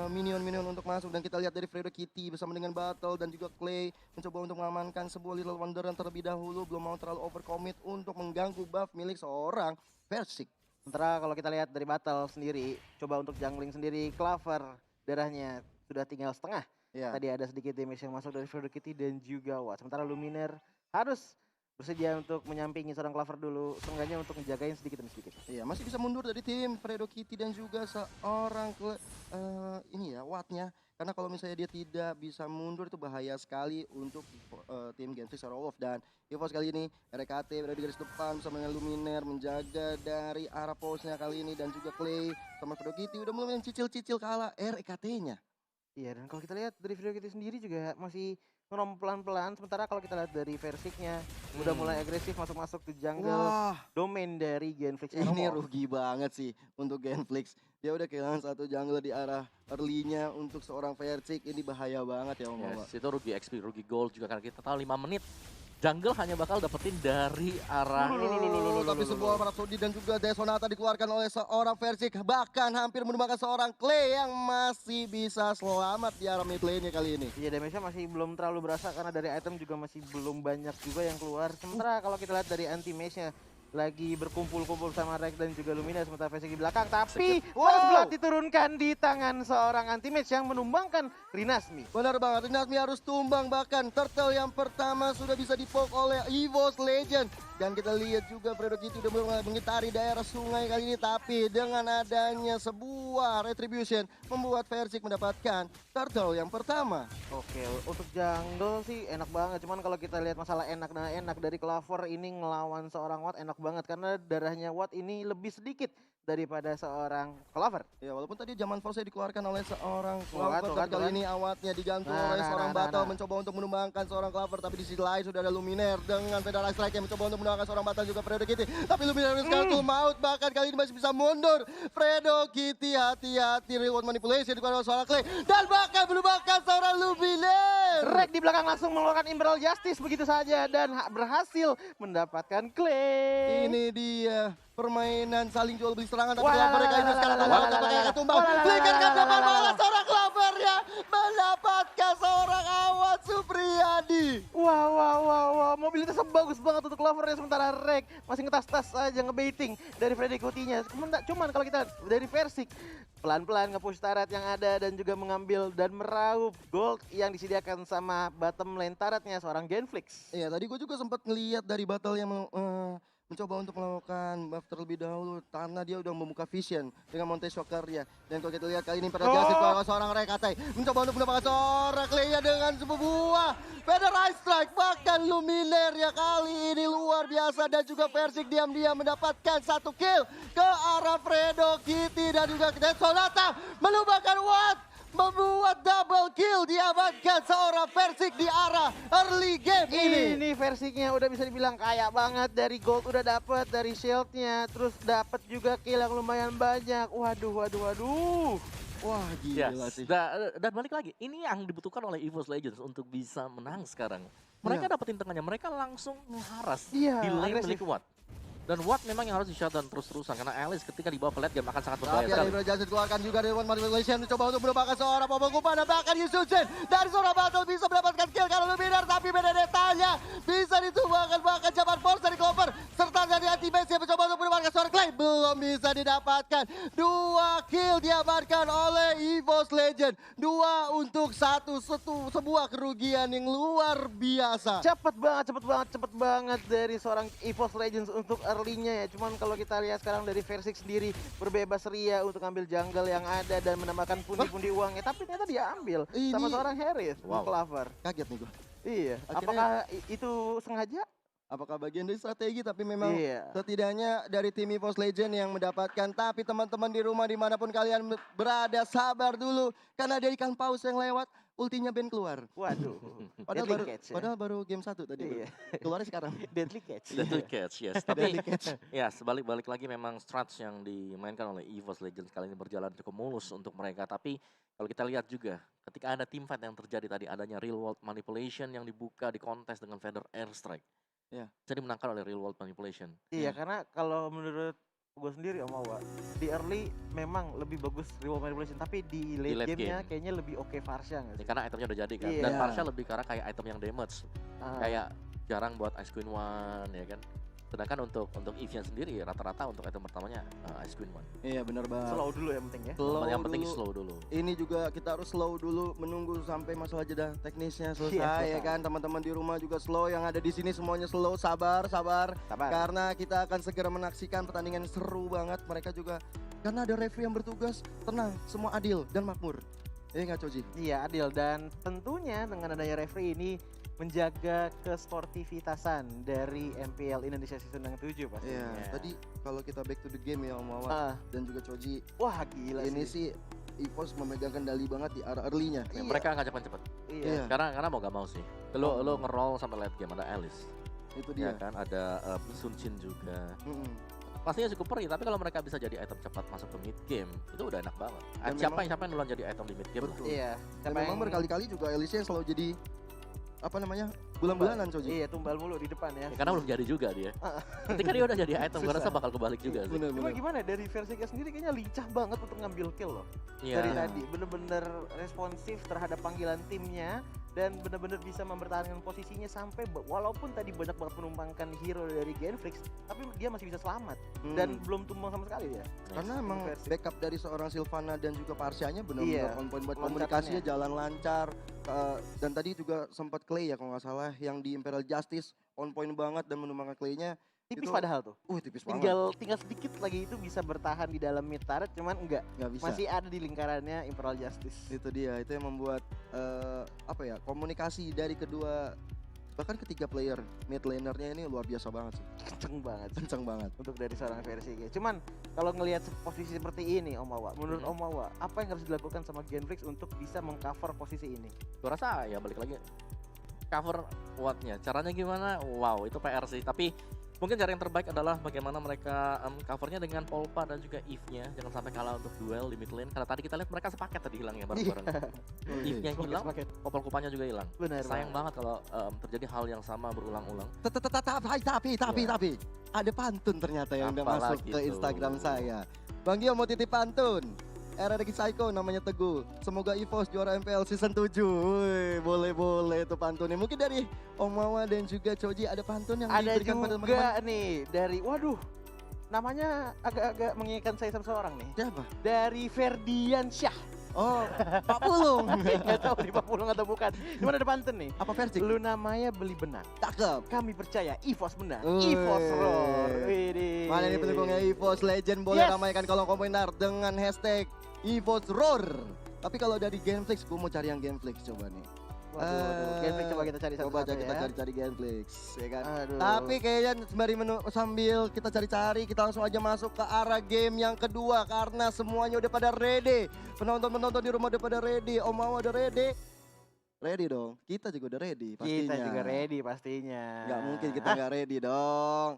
Speaker 1: minion-minion untuk masuk. Dan kita lihat dari Fredo Kitty bersama dengan Battle dan juga Clay mencoba untuk mengamankan sebuah Little Wonder yang terlebih dahulu, belum mau terlalu overcommit untuk mengganggu buff milik seorang Vercik.
Speaker 3: Sementara kalau kita lihat dari battle sendiri, coba untuk jungling sendiri, Clover darahnya sudah tinggal setengah.
Speaker 1: Ya.
Speaker 3: Tadi ada sedikit damage yang masuk dari Fredo Kitty dan juga Watt. Sementara Luminer harus bersedia untuk menyampingi seorang Clover dulu, seenggaknya untuk menjagain sedikit demi sedikit.
Speaker 1: Iya, masih bisa mundur dari tim Fredo Kitty dan juga seorang ini ya, Wattnya. Karena kalau misalnya dia tidak bisa mundur itu bahaya sekali untuk tim Genflix Shadow Wolf. Dan EVOS kali ini RKT berada di garis depan bersama dengan Luminer menjaga dari arah pose-nya kali ini. Dan juga Clay sama Fredo Kitty udah mulai cicil-cicil kalah RKT-nya.
Speaker 3: Iya, dan kalau kita lihat dari Fredo Kitty sendiri juga masih ngerom pelan-pelan. Sementara kalau kita lihat dari Versiknya udah mulai agresif masuk-masuk ke jungle
Speaker 1: Wah,
Speaker 3: domain dari Genflix.
Speaker 1: ini rugi banget sih untuk Genflix. Dia udah kehilangan satu jungle di arah early-nya untuk seorang Vercik. Ini bahaya banget ya Om Mama.
Speaker 2: Yes, itu rugi XP, rugi gold juga karena kita tahu 5 menit jungle hanya bakal dapetin dari arah
Speaker 1: Tapi sebuah Rhapsody dan juga Desonata dikeluarkan oleh seorang Vercik. Bahkan hampir menumbangkan seorang Clay yang masih bisa selamat di arah mid lane-nya kali ini.
Speaker 3: Iya, damage-nya masih belum terlalu berasa karena dari item juga masih belum banyak juga yang keluar. Sementara kalau kita lihat dari anti-mage-nya lagi berkumpul-kumpul sama Rex dan juga Lumina, sementara Versik di belakang. Tapi First Blood diturunkan di tangan seorang anti-mage yang menumbangkan Rinasmi.
Speaker 1: Benar banget, Rinasmi harus tumbang, bahkan turtle yang pertama sudah bisa dipoke oleh EVOS Legend. Dan kita lihat juga Fredo Kitty udah mulai mengitari daerah sungai kali ini. Tapi dengan adanya sebuah retribution membuat Vercik mendapatkan turtle yang pertama.
Speaker 3: Oke, untuk jungle sih enak banget. Cuman kalau kita lihat masalah enak dan enak dari Clover ini ngelawan seorang Watt enak banget. Karena darahnya Watt ini lebih sedikit daripada seorang Clover.
Speaker 1: Ya walaupun tadi zaman force dikeluarkan oleh seorang
Speaker 3: Tuh kan,
Speaker 1: Clover,
Speaker 3: tuh
Speaker 1: tapi
Speaker 3: kan,
Speaker 1: kali
Speaker 3: tuh kan.
Speaker 1: ini awatnya digantung
Speaker 3: Nah,
Speaker 1: oleh
Speaker 3: nah,
Speaker 1: seorang
Speaker 3: nah,
Speaker 1: Battle
Speaker 3: nah.
Speaker 1: mencoba untuk menumbangkan seorang Clover, tapi di sisi lain sudah ada Luminer dengan Federal Strike yang mencoba untuk menumbangkan seorang Battle juga Fredo Kitty. Tapi Luminer kartu maut, bahkan kali ini masih bisa mundur. Fredo Kitty hati-hati, reward manipulation dikeluarkan oleh seorang Clay dan bahkan menumbangkan seorang Luminer.
Speaker 3: Rex di belakang langsung mengeluarkan Emerald Justice begitu saja dan berhasil mendapatkan claim.
Speaker 1: Ini dia permainan saling jual beli serangan, tapi
Speaker 3: Wah,
Speaker 1: Clover kali ini sekarang pakai ketumbang. Flicker kan malah seorang Clover ya mendapatkan seorang Awat Supriyadi.
Speaker 3: Wah, mobilitasnya bagus banget untuk Clover ya, sementara Rex masih ngetas-tas aja ngebaiting dari Freddy Coutinho. Cuman kalau kita dari Versik pelan-pelan nge-push turret yang ada dan juga mengambil dan meraup gold yang disediakan sama bottom lane turretnya seorang Genflix.
Speaker 1: Iya, tadi gue juga sempat ngeliat dari battle yang mencoba untuk melakukan buff terlebih dahulu karena dia udah membuka vision dengan Monte Shocker ya. Dan kalau kita lihat kali ini pada Justice kalau seorang Rekatai mencoba untuk mendapatkan seorang Clay dengan sebuah Federal Strike, bahkan Luminer ya kali ini luar biasa. Dan juga Vercik diam-diam mendapatkan satu kill ke arah Fredo Kitty dan juga Desonata menumbangkan Watt, membuat double kill, diamankan seorang Vercik di arah early game ini.
Speaker 3: Ini Versiknya udah bisa dibilang kaya banget, dari gold udah dapet, dari shieldnya, terus dapet juga kill yang lumayan banyak. Waduh.
Speaker 1: Wah gila sih.
Speaker 2: Dan balik lagi, ini yang dibutuhkan oleh EVOS Legends untuk bisa menang sekarang. Mereka dapetin tengahnya, mereka langsung mengharas
Speaker 3: Iya,
Speaker 2: di lane
Speaker 3: agresif.
Speaker 2: milik Watt. Dan Watt memang yang harus di-shutdown terus-terusan karena Alice ketika dibawa ke late game akan sangat berbahaya
Speaker 1: Tapi ada
Speaker 2: sekali.
Speaker 1: Ibra Johnson dikeluarkan juga dari One Manipulation mencoba untuk melupakan seorang Popol Kupa dan bahkan Yususen dari seorang Battle bisa mendapatkan kill kalau lebih benar tapi Benedetta-nya bisa ditumbangkan bahkan Jaman Force dari Clover serta dari anti-base yang mencoba untuk melupakan seorang Clay belum bisa didapatkan. 2 kill diamankan oleh EVOS Legend, 2 untuk sebuah kerugian yang luar biasa.
Speaker 3: Cepet banget dari seorang EVOS Legends untuk early-nya ya. Cuman kalau kita lihat sekarang dari Versik sendiri berbebas ria untuk ambil jungle yang ada dan menambahkan pundi-pundi uangnya. Tapi ternyata dia ambil sama
Speaker 1: Ini-
Speaker 3: seorang Harris,
Speaker 2: Wow.
Speaker 3: Clover.
Speaker 1: Kaget nih gua.
Speaker 3: Iya,
Speaker 1: Akhirnya-
Speaker 3: apakah itu sengaja?
Speaker 1: Apakah bagian dari strategi tapi memang
Speaker 3: Iya.
Speaker 1: setidaknya dari tim EVOS Legend yang mendapatkan. Tapi teman-teman di rumah dimanapun kalian berada sabar dulu karena ada ikan paus yang lewat ultinya Ben keluar.
Speaker 3: Waduh.
Speaker 1: Padahal
Speaker 3: Deadly
Speaker 1: baru,
Speaker 3: catch ya.
Speaker 1: padahal baru game 1 tadi.
Speaker 3: Iya.
Speaker 1: Keluarnya sekarang.
Speaker 3: Deadly catch.
Speaker 2: Deadly catch, yes. Tapi
Speaker 1: Deadly catch.
Speaker 2: ya sebalik-balik lagi memang strats yang dimainkan oleh EVOS Legends kali ini berjalan cukup mulus untuk mereka. Tapi kalau kita lihat juga ketika ada team fight yang terjadi tadi adanya real world manipulation yang dibuka di kontes dengan Feather Airstrike.
Speaker 1: Ya.
Speaker 2: Bisa dimenangkan oleh real world manipulation.
Speaker 3: Iya, karena kalau menurut gue sendiri Om Awa, di early memang lebih bagus reward manipulation, tapi di late,
Speaker 2: late
Speaker 3: game-nya
Speaker 2: game.
Speaker 3: kayaknya lebih oke Varsha nggak
Speaker 2: Ya,
Speaker 3: sih?
Speaker 2: karena itemnya udah jadi kan.
Speaker 3: Iya.
Speaker 2: Dan Varsha lebih karena kayak item yang damage.
Speaker 3: Ah,
Speaker 2: Kayak jarang buat Ice Queen One ya kan. Sedangkan untuk Eve-nya sendiri rata-rata untuk item pertamanya Ice Queen One.
Speaker 1: Iya benar banget.
Speaker 3: slow dulu yang penting ya.
Speaker 2: Yang penting
Speaker 1: dulu.
Speaker 2: slow dulu.
Speaker 1: Ini juga kita harus slow dulu menunggu sampai masalah jeda teknisnya selesai
Speaker 3: Iya,
Speaker 1: ya
Speaker 3: selesai.
Speaker 1: kan. Teman-teman di rumah juga slow, yang ada di sini semuanya slow, sabar.
Speaker 3: Sabar.
Speaker 1: Karena kita akan segera menyaksikan pertandingan yang seru banget. Mereka juga karena ada referee yang bertugas, tenang, semua adil dan makmur. Iya nggak Coji?
Speaker 3: Iya, adil, dan tentunya dengan adanya referee ini menjaga kesportivitasan dari MPL Indonesia season yang 7 pasti.
Speaker 1: Iya. Tadi kalau kita back to the game ya Om Wawa
Speaker 3: Ah,
Speaker 1: dan juga Coji,
Speaker 3: wah gila
Speaker 1: ini sih EVOS memegang kendali banget di arah early-nya.
Speaker 2: Ya,
Speaker 3: Iya.
Speaker 2: mereka ngajak main cepet.
Speaker 3: Iya.
Speaker 2: Karena mau gak mau sih. Lo nge-roll sampai late game ada Alice.
Speaker 1: Itu
Speaker 2: Ya
Speaker 1: dia.
Speaker 2: kan ada Sun Shin juga.
Speaker 1: Mm-mm.
Speaker 2: Pastinya cukup perih, tapi kalau mereka bisa jadi item cepat masuk ke mid game, itu udah enak banget.
Speaker 1: Dan
Speaker 2: Siapa yang duluan jadi item di mid game lah.
Speaker 1: Betul.
Speaker 3: Iya.
Speaker 1: Dan
Speaker 3: Siapa
Speaker 1: memang
Speaker 3: yang-
Speaker 1: berkali-kali juga Alicia selalu jadi apa namanya bulan-bulanan Coji.
Speaker 3: Iya, tumbal mulu di depan ya.
Speaker 2: Ya, karena belum jadi juga dia. Ketika dia udah jadi item, gue rasa
Speaker 3: Susah.
Speaker 2: bakal kebalik juga sih.
Speaker 3: Cuma
Speaker 1: Bener-bener.
Speaker 3: gimana dari Versika sendiri kayaknya lincah banget untuk ngambil kill loh.
Speaker 2: Iya.
Speaker 3: Dari tadi bener-bener responsif terhadap panggilan timnya dan bener-bener bisa mempertahankan posisinya sampai walaupun tadi banyak banget menumpangkan hero dari Genflix, tapi dia masih bisa selamat dan belum tumbang sama sekali ya.
Speaker 1: Karena emang
Speaker 3: Versi.
Speaker 1: backup dari seorang Silvana dan juga Parsianya benar-benar
Speaker 3: Iya,
Speaker 1: on point buat
Speaker 3: loncatannya.
Speaker 1: komunikasinya jalan lancar. Dan tadi juga sempat Clay ya kalau nggak salah yang di Imperial Justice on point banget dan menumbangkan Clay-nya.
Speaker 3: Tipis
Speaker 1: Itu-
Speaker 3: padahal tuh.
Speaker 1: Tipis banget.
Speaker 3: Tinggal sedikit lagi itu bisa bertahan di dalam mid turret, cuman enggak.
Speaker 1: Nggak bisa.
Speaker 3: Masih ada di lingkarannya Imperial Justice.
Speaker 1: Itu dia, itu yang membuat komunikasi dari kedua bahkan ketiga player mid lanernya ini luar biasa banget sih.
Speaker 3: Kenceng banget sih
Speaker 1: Kencang banget.
Speaker 3: untuk dari seorang versi kayak. Cuman kalau ngelihat posisi seperti ini Om Awa, menurut Om Awa, apa yang harus dilakukan sama Genflix untuk bisa mengcover posisi ini?
Speaker 2: Gue rasa ya balik lagi cover Wattnya. Caranya gimana? Wow, itu PR sih. Tapi mungkin cara yang terbaik adalah bagaimana mereka covernya dengan Polpa dan juga Eve-nya. Jangan sampai kalah untuk duel di mid lane. Karena tadi kita lihat mereka sepaket tadi hilangnya bareng-bareng. Eve-nya yang hilang, Popol Kupanya juga hilang.
Speaker 3: Benar.
Speaker 2: Sayang banget kalau terjadi hal yang sama berulang-ulang.
Speaker 1: Tapi ada pantun ternyata yang udah
Speaker 2: Apalagi
Speaker 1: masuk ke
Speaker 2: tuh.
Speaker 1: Instagram saya. Bang Gio mau titip pantun. RRQ Psycho namanya Teguh. Semoga EVOS juara MPL season 7. Wih, boleh tuh pantunnya. Mungkin dari Om Wawa dan juga Coji ada pantun yang
Speaker 3: Ada
Speaker 1: diberikan pada teman-teman.
Speaker 3: juga nih dari, waduh, namanya agak-agak mengingatkan saya sama seorang nih.
Speaker 1: Siapa?
Speaker 3: Dari Ferdian Syah.
Speaker 1: Oh, Pak Pulung.
Speaker 3: Nggak tahu di Papulung atau bukan. Cuman ada pantun nih.
Speaker 1: Apa versi?
Speaker 3: Lu namanya beli benang.
Speaker 1: Cakep.
Speaker 3: Kami percaya EVOS menang.
Speaker 1: Wih.
Speaker 3: EVOS roar. Widih.
Speaker 1: Mana nih pendukungnya EVOS Legend boleh
Speaker 3: Yes.
Speaker 1: ramaikan kolom komentar dengan hashtag EVOS Roar. Tapi kalau dari Genflix, gue mau cari yang Genflix coba nih.
Speaker 3: Waduh. Genflix coba kita cari
Speaker 1: Coba
Speaker 3: satu-satu
Speaker 1: kita
Speaker 3: ya.
Speaker 1: cari Genflix, ya kan?
Speaker 3: Aduh.
Speaker 1: Tapi kayaknya sembari sambil kita cari-cari, kita langsung aja masuk ke arah game yang kedua karena semuanya udah pada ready. Penonton-penonton di rumah udah pada ready. Om Wawa udah ready? Ready dong. Kita juga udah ready pastinya.
Speaker 3: Kita juga ready pastinya.
Speaker 1: Nggak mungkin kita nggak ready dong.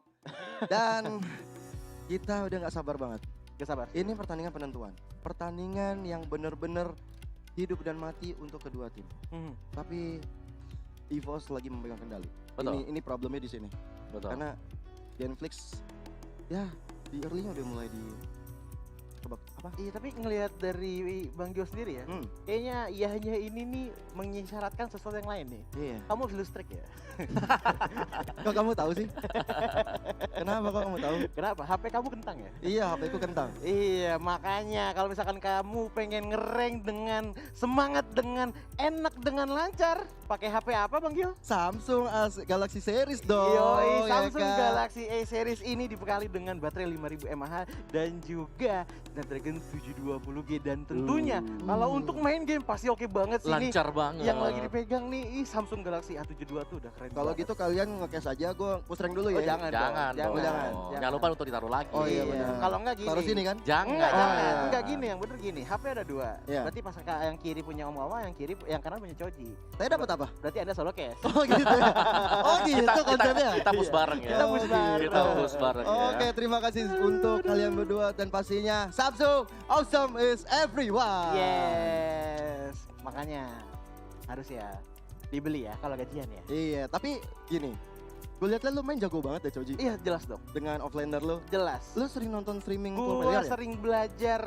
Speaker 1: Dan kita udah nggak sabar banget.
Speaker 3: Gak sabar.
Speaker 1: Ini pertandingan penentuan. Pertandingan yang bener-bener hidup dan mati untuk kedua tim. Tapi EVOS lagi memegang kendali.
Speaker 2: Betul.
Speaker 1: Ini problemnya di sini.
Speaker 2: Betul.
Speaker 1: Karena Genflix ya di early-nya udah mulai di kebak apa?
Speaker 3: Iya, tapi ngelihat dari Bang Jo sendiri ya, kayaknya iyahnya ini nih mengisyaratkan sesuatu yang lain nih.
Speaker 1: Iya.
Speaker 3: Kamu harus listrik ya?
Speaker 1: Kok kamu tahu sih? Kenapa kok kamu tahu?
Speaker 3: Kenapa? HP kamu kentang ya?
Speaker 1: Iya, HP ku kentang.
Speaker 3: Iya, makanya kalau misalkan kamu pengen ngereng dengan semangat, dengan enak, dengan lancar, pakai HP apa Bang Gil?
Speaker 1: Samsung Galaxy Series dong.
Speaker 3: Yoi,
Speaker 1: ya
Speaker 3: Samsung
Speaker 1: kan?
Speaker 3: Galaxy A series ini dibekali dengan baterai 5000 mAh dan juga Snapdragon 720G, dan tentunya kalau untuk main game pasti oke banget sih nih.
Speaker 2: Lancar banget.
Speaker 3: Yang lagi dipegang nih Samsung Galaxy A72 tuh udah keren
Speaker 1: Kalau
Speaker 3: banget.
Speaker 1: gitu kalian nge-cash aja, gue pusreng dulu
Speaker 3: Oh,
Speaker 1: ya.
Speaker 3: jangan
Speaker 2: Jangan
Speaker 3: dong,
Speaker 2: dong.
Speaker 1: jangan.
Speaker 2: Jangan lupa untuk ditaruh lagi.
Speaker 1: Oh, iya, benar.
Speaker 3: Kalau enggak gini.
Speaker 1: Taruh sini kan?
Speaker 2: Jangan.
Speaker 3: Enggak, jangan.
Speaker 1: iya.
Speaker 3: Enggak gini, yang bener gini. HP ada dua.
Speaker 1: Iya.
Speaker 3: Berarti pas yang kiri punya Om Wawa, yang kanan punya Choji.
Speaker 1: Saya dapat apa?
Speaker 3: Berarti Anda solo cash.
Speaker 1: Oh gitu ya? Oh gitu konsepnya?
Speaker 2: Kita push bareng ya.
Speaker 3: Kita push bareng.
Speaker 2: Kita push bareng ya.
Speaker 1: Oke, terima kasih untuk kalian berdua dan pastinya Samsung awesome is everyone.
Speaker 3: Yes. Makanya harus ya dibeli ya kalau gajian ya.
Speaker 1: Iya, tapi gini, gue liat lu main jago banget deh Choji.
Speaker 3: Iya, jelas dong.
Speaker 1: Dengan offlaner lu.
Speaker 3: Jelas.
Speaker 1: Lu sering nonton streaming pro
Speaker 3: Gua
Speaker 1: player ya?
Speaker 3: sering belajar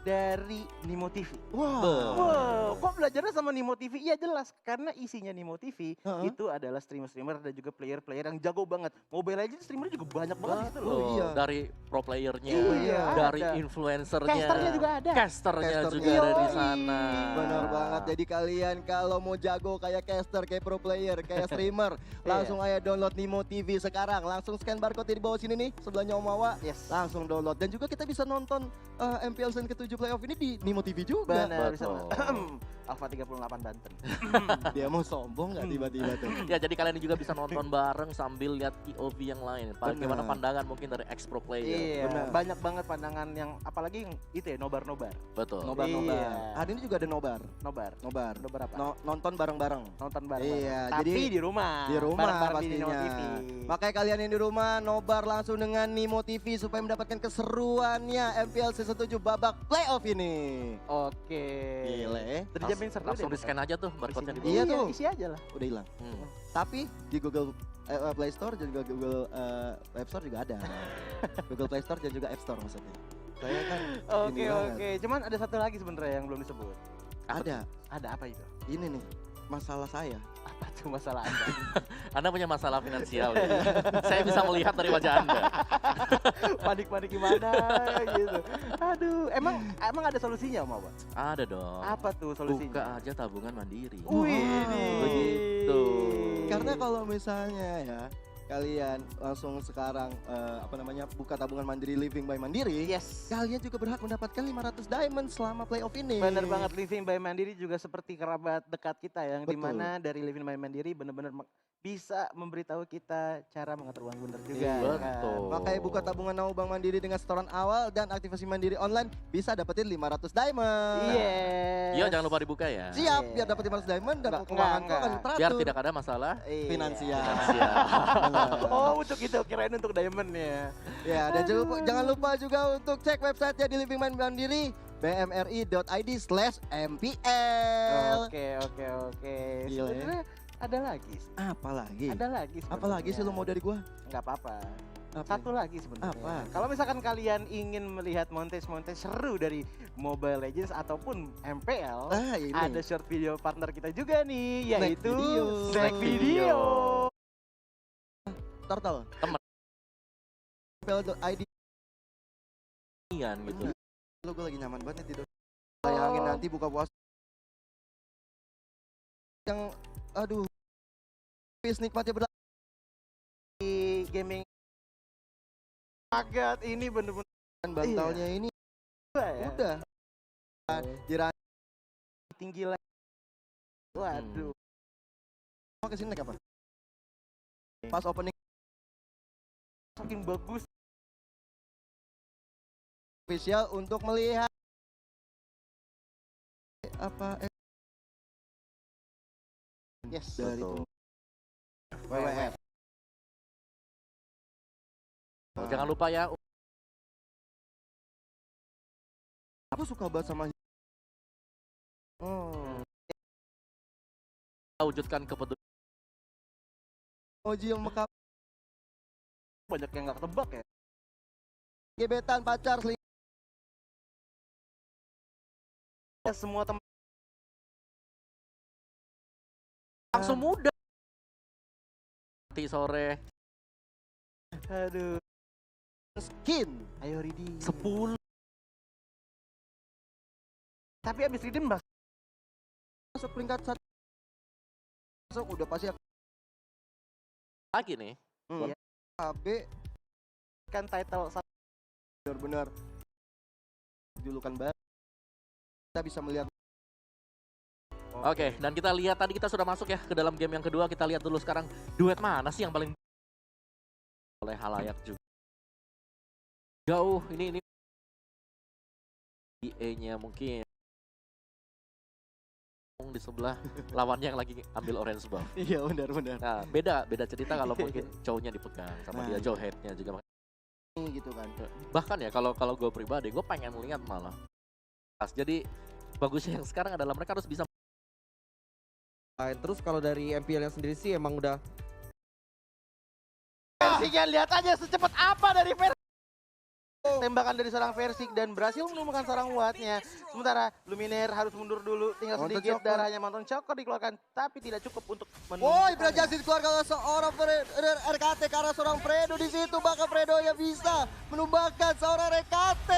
Speaker 3: dari Nimo TV.
Speaker 1: Wah.
Speaker 3: Wow, kok belajarnya sama Nimo TV? Iya jelas, karena isinya Nimo TV
Speaker 1: Heeh.
Speaker 3: itu adalah streamer-streamer dan juga player-player yang jago banget. Mobile Legends streamer juga banyak banget di situ loh.
Speaker 1: Oh, iya.
Speaker 2: Dari pro playernya,
Speaker 3: Iya,
Speaker 2: dari
Speaker 3: ada.
Speaker 2: influencernya,
Speaker 3: Casternya juga ada.
Speaker 2: casternya
Speaker 1: Casternya.
Speaker 2: juga ada di
Speaker 3: Yoi.
Speaker 2: sana.
Speaker 1: Benar banget. Jadi kalian kalau mau jago kayak caster, kayak pro player, kayak streamer, langsung aja download Nimo TV sekarang. Langsung scan barcode di bawah sini nih, sebelahnya Om Wawa.
Speaker 3: Yes.
Speaker 1: Langsung download. Dan juga kita bisa nonton MPL Season ke-7 playoff ini di Nimo TV juga.
Speaker 3: Benar, bisa.
Speaker 2: Betul.
Speaker 3: Alpha 38 Banten.
Speaker 1: Dia mau sombong nggak tiba-tiba tuh?
Speaker 2: Ya jadi kalian juga bisa nonton bareng sambil lihat POV yang lain. Bagaimana
Speaker 1: Benar.
Speaker 2: pandangan mungkin dari ex pro player.
Speaker 3: Iya,
Speaker 1: benar.
Speaker 3: banyak banget pandangan yang apalagi yang itu ya nobar-nobar.
Speaker 2: Betul.
Speaker 1: Nobar-nobar.
Speaker 3: Iya.
Speaker 1: Hari ini juga ada nobar.
Speaker 3: Nobar.
Speaker 1: Nobar.
Speaker 3: Nobar apa?
Speaker 1: Nonton bareng-bareng.
Speaker 3: Nonton bareng.
Speaker 1: Iya,
Speaker 3: Tapi
Speaker 1: jadi
Speaker 3: di rumah.
Speaker 1: di rumah
Speaker 3: Bareng-bareng di Nimo
Speaker 1: pastinya.
Speaker 3: TV.
Speaker 1: Makanya kalian yang di rumah nobar langsung dengan Nimo TV supaya mendapatkan keseruannya MPL Season 7 babak playoff ini.
Speaker 3: Oke.
Speaker 1: Gile.
Speaker 3: Terjamin seru
Speaker 2: Langsung
Speaker 3: deh.
Speaker 2: di scan aja tuh barcode-nya di bawah.
Speaker 1: Iya tuh.
Speaker 3: Isi aja lah.
Speaker 1: Udah hilang.
Speaker 2: Hmm.
Speaker 1: Tapi di Google Play Store dan juga Google App Store juga ada. Google Play Store dan juga App Store maksudnya. Saya kan
Speaker 3: Oke,
Speaker 1: ini banget.
Speaker 3: oke. Cuman ada satu lagi sebenarnya yang belum disebut.
Speaker 1: Ada.
Speaker 3: Ada apa itu?
Speaker 1: Ini nih masalah saya.
Speaker 3: Apa tuh masalah Anda?
Speaker 2: Anda punya masalah finansial ya. Saya bisa melihat dari wajah Anda.
Speaker 3: Panik-panik gimana gitu. Aduh, emang ada solusinya Om Wawa?
Speaker 2: Ada dong.
Speaker 3: Apa tuh
Speaker 2: Buka
Speaker 3: solusinya?
Speaker 2: aja tabungan mandiri.
Speaker 3: Wih,
Speaker 2: begitu.
Speaker 1: Karena kalau misalnya ya kalian langsung sekarang buka tabungan mandiri Living by Mandiri,
Speaker 3: Yes.
Speaker 1: kalian juga berhak mendapatkan 500 diamond selama playoff ini.
Speaker 3: Bener banget, Living by Mandiri juga seperti kerabat dekat kita yang
Speaker 1: Betul.
Speaker 3: dimana dari Living by Mandiri bener-bener bisa memberitahu kita cara mengatur uang bener juga.
Speaker 1: Iya.
Speaker 3: ya kan?
Speaker 2: Betul.
Speaker 1: Makanya buka tabungan Nau Bank Mandiri dengan setoran awal dan aktivasi Mandiri online bisa dapetin 500 diamond.
Speaker 3: Iya.
Speaker 2: Iya, jangan lupa dibuka ya.
Speaker 1: Siap,
Speaker 3: Iya.
Speaker 1: biar dapat 500 diamond dan
Speaker 3: Enggak,
Speaker 1: keuangan kau
Speaker 3: enggak.
Speaker 1: akan teratur.
Speaker 2: Biar tidak ada masalah
Speaker 3: Iya.
Speaker 1: finansial.
Speaker 2: finansial.
Speaker 1: Benar.
Speaker 3: Oh, untuk itu kirain untuk diamond ya.
Speaker 1: Ya, dan jangan lupa juga untuk cek websitenya di Living by Mandiri bmri.id/mpl.
Speaker 3: Oke, oke, oke.
Speaker 1: Gila ya.
Speaker 3: Sebenarnya ada lagi.
Speaker 1: Apalagi?
Speaker 3: Ada lagi.
Speaker 1: Apalagi sih lo mau dari gua?
Speaker 3: Nggak apa-apa.
Speaker 1: Apa?
Speaker 3: Satu lagi sebenarnya.
Speaker 1: Apa?
Speaker 3: Kalau misalkan kalian ingin melihat montage-montage seru dari Mobile Legends ataupun MPL,
Speaker 1: Ah, ini.
Speaker 3: ada short video partner kita juga nih,
Speaker 1: Snack
Speaker 3: yaitu
Speaker 1: video.
Speaker 3: Snack
Speaker 2: Snack
Speaker 3: Video.
Speaker 2: video.
Speaker 1: Turtle.
Speaker 2: Temen.
Speaker 1: mpl.id.
Speaker 2: Ian gitu.
Speaker 1: Lo gue lagi nyaman banget nih tidur. Bayangin nanti buka puasa. Yang aduh. Pis nikmatnya berlaku.
Speaker 3: Di gaming agak ini bener-bener
Speaker 1: Bantalnya ini
Speaker 3: ya.
Speaker 1: udah. Jiran
Speaker 3: Tinggi lagi. Waduh.
Speaker 1: mau kesini naik apa? Pas opening
Speaker 3: Saking bagus.
Speaker 1: official untuk melihat apa
Speaker 3: Yes.
Speaker 1: dari
Speaker 2: Betul.
Speaker 1: WWF.
Speaker 2: Jangan lupa ya.
Speaker 1: Aku suka banget sama
Speaker 2: Wujudkan kepedulian.
Speaker 1: Oji yang mekap
Speaker 3: Banyak yang nggak ketebak ya.
Speaker 1: Gebetan pacar
Speaker 3: semua teman
Speaker 2: Langsung muda. Nanti sore
Speaker 3: aduh
Speaker 1: skin.
Speaker 3: ayo redeem
Speaker 2: 10
Speaker 3: tapi abis redeem
Speaker 1: Masuk peringkat 1. Masuk udah pasti
Speaker 2: lagi nih.
Speaker 3: Iya.
Speaker 1: AB
Speaker 3: kan title
Speaker 1: benar-benar julukan baru. Kita bisa melihat.
Speaker 2: Oke, dan kita lihat tadi kita sudah masuk ya ke dalam game yang kedua. Kita lihat dulu sekarang duet mana sih yang paling oleh halayak juga. Jauh ini EA-nya mungkin di sebelah lawannya yang lagi ambil orange buff.
Speaker 1: Iya benar-benar.
Speaker 2: Nah, beda cerita kalau mungkin cowoknya dipegang sama dia jauh headnya juga.
Speaker 1: Gitu kan.
Speaker 2: Bahkan ya kalau gue pribadi gue pengen lihat malah. Jadi bagusnya yang sekarang adalah mereka harus bisa.
Speaker 4: Terus kalau dari MPL yang sendiri sih emang udah
Speaker 3: versinya lihat aja secepat apa dari versi tembakan dari seorang Versik dan berhasil menemukan seorang Wattnya. Sementara Luminer harus mundur dulu, tinggal
Speaker 1: Mountain
Speaker 3: sedikit
Speaker 1: Choker.
Speaker 3: darahnya. Mountain Choker dikeluarkan tapi tidak cukup untuk
Speaker 1: Woi, berhasil dikeluarkan oleh seorang RKT karena seorang Fredo di situ, bahkan Fredo yang bisa menumbangkan seorang RKT.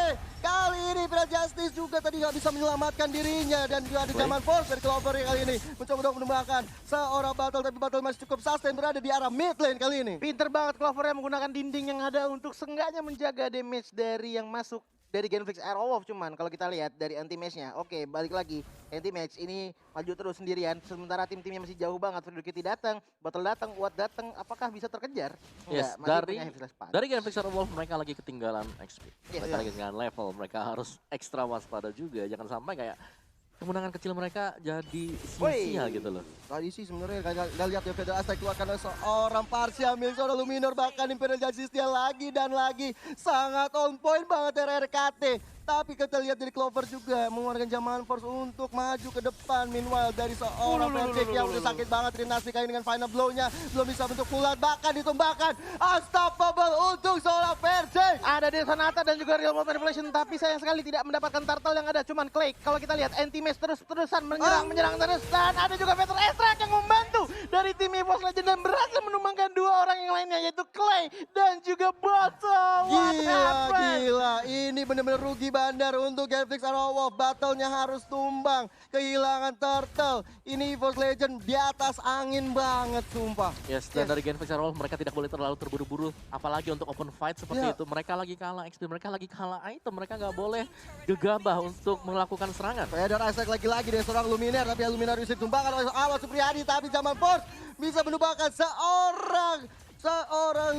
Speaker 1: Kali ini Justice juga tadi nggak bisa menyelamatkan dirinya dan juga ada zaman force dari Clover kali ini mencoba untuk menumbangkan seorang Battle, tapi Battle masih cukup sustain berada di arah mid lane kali ini.
Speaker 3: Pinter banget Clover yang menggunakan dinding yang ada untuk seenggaknya menjaga damage dari yang masuk dari Genflix Arrow Wolf. Cuman kalau kita lihat dari anti-match-nya, oke balik lagi anti-match ini maju terus sendirian sementara tim-timnya masih jauh banget. Fredo Kitty datang, Battle datang, Watt datang, apakah bisa terkejar?
Speaker 2: Yes,
Speaker 3: Enggak, masih punya Heavy Slash Punch.
Speaker 2: dari Genflix Wolf mereka lagi ketinggalan XP.
Speaker 3: Yes,
Speaker 2: Mereka lagi ketinggalan level, mereka harus ekstra waspada juga. Jangan sampai kayak kemenangan kecil mereka jadi sia-sia gitu loh.
Speaker 1: Tadi sih sebenarnya nggak lihat ya Federal Aztec keluarkan oleh seorang Parsial milik seorang Luminor, bahkan Imperial Justice dia lagi dan lagi sangat on point banget dari RKT. Tapi kita lihat dari Clover juga mengeluarkan zaman force untuk maju ke depan. Meanwhile dari seorang Versik yang udah sakit banget Rinasmi kali dengan final blow-nya belum bisa bentuk pulat, bahkan ditumbangkan unstoppable untuk seorang Versik.
Speaker 3: Ada Desanata dan juga Real World Manipulation, tapi sayang sekali tidak mendapatkan turtle yang ada cuman Clay. Kalau kita lihat anti-match terus-terusan menyerang terus, dan ada juga Peter Estrak yang membantu dari tim EVOS Legend dan berhasil menumbangkan dua orang yang lainnya yaitu Clay dan juga Bottle.
Speaker 1: Gila, ini benar-benar rugi bandar untuk Genflix Arrow Wolf. Battle-nya harus tumbang, kehilangan turtle. Ini EVOS Legend di atas angin banget sumpah.
Speaker 2: Yes, dan dari Genflix Wolf mereka tidak boleh terlalu terburu-buru, apalagi untuk open fight seperti itu. Mereka lagi kalah XP, mereka lagi kalah item, mereka nggak boleh gegabah untuk melakukan serangan.
Speaker 1: Feder Isaac lagi-lagi dari seorang Luminer, tapi Luminer bisa ditumbangkan oleh Awas Supriyadi, tapi zaman force bisa menumbangkan seorang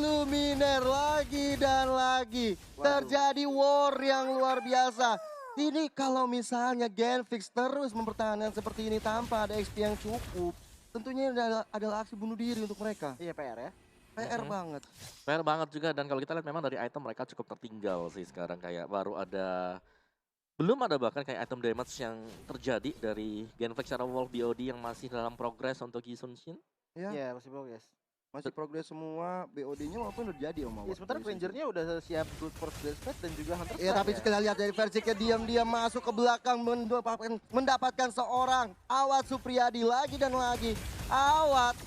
Speaker 1: Luminer lagi dan lagi. Terjadi war yang luar biasa. Ini kalau misalnya Genflix terus mempertahankan seperti ini tanpa ada XP yang cukup, tentunya adalah aksi bunuh diri untuk mereka.
Speaker 3: Iya PR ya.
Speaker 1: PR banget.
Speaker 2: Fair banget juga, dan kalau kita lihat memang dari item mereka cukup tertinggal sih sekarang. Kayak belum ada bahkan kayak item damage yang terjadi dari Genflix Arrow Wolf BOD yang masih dalam progres untuk Yi Sun Shin.
Speaker 3: Iya masih bagus.
Speaker 1: Masih progres semua, BOD-nya walaupun udah jadi Om.
Speaker 3: Ya sementara Ranger-nya udah siap Brute Force Blast dan juga Hunter
Speaker 1: Iya, tapi sekali lihat dari Versiknya diam-diam masuk ke belakang mendapatkan seorang Awat Supriyadi lagi dan lagi. Awat.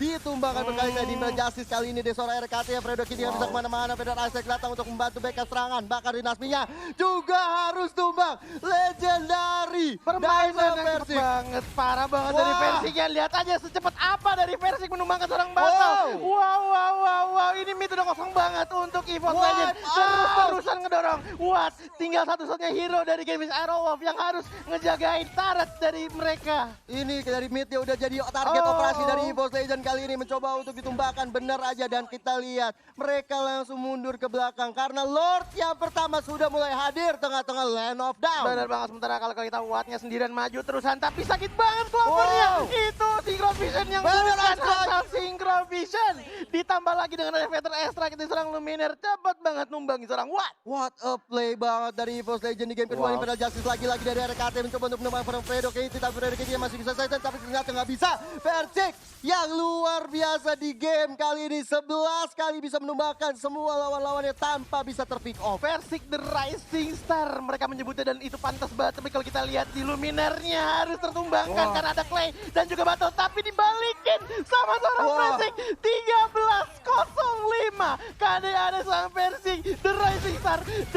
Speaker 1: Ditumbangkan berkali-kali di Justice kali ini di seorang RKT ya. Fredo Kitty yang bisa kemana-mana. Feder Isaac datang untuk membantu backup serangan. Bahkan Rinasminya juga harus tumbang. Legendary.
Speaker 3: Permainan
Speaker 1: Dino
Speaker 3: yang cepet
Speaker 1: Versik.
Speaker 3: banget, parah banget dari
Speaker 1: Wah.
Speaker 3: Versiknya. Lihat aja secepat apa dari Versik menumbangkan seorang Battle. Wow. Ini mid udah kosong banget untuk EVOS
Speaker 1: What?
Speaker 3: Legend. Terus-terusan ngedorong. What? Tinggal satu-satunya hero dari Genflix Arrow Wolf yang harus ngejagain turret dari mereka.
Speaker 1: Ini dari mid ya udah jadi target operasi dari EVOS Legend kali ini, mencoba untuk ditumbangkan benar aja, dan kita lihat mereka langsung mundur ke belakang karena Lord yang pertama sudah mulai hadir tengah-tengah Land of Down.
Speaker 3: Benar banget, sementara kalau kita Wattnya sendirian maju terusan tapi sakit banget Clovernya. Itu Synchro Vision yang
Speaker 1: Benar,
Speaker 3: bukan
Speaker 1: Astaga.
Speaker 3: asal Synchro Vision. Ditambah lagi dengan elevator extra kita serang Luminaire. Cepat banget numbangin seorang Watt.
Speaker 1: What a play banget dari EVOS Legend di game kedua.
Speaker 3: Wow.
Speaker 1: Imperial Justice lagi-lagi dari RKT mencoba untuk menemukan Fredo Katie, tapi Fredo Katie masih bisa saja, tapi ternyata nggak bisa. Percik yang luar biasa di game kali ini, 11 kali bisa menumbangkan semua lawan-lawannya tanpa bisa terpick off.
Speaker 3: Persik The Rising Star mereka menyebutnya, dan itu pantas banget. Tapi kalau kita lihat di Luminaire-nya harus tertumbangkan
Speaker 1: Wah.
Speaker 3: karena ada Clay dan juga Battle, tapi dibalikin sama seorang
Speaker 1: Wah.
Speaker 3: Persik. 13-05 KDA sama Persik The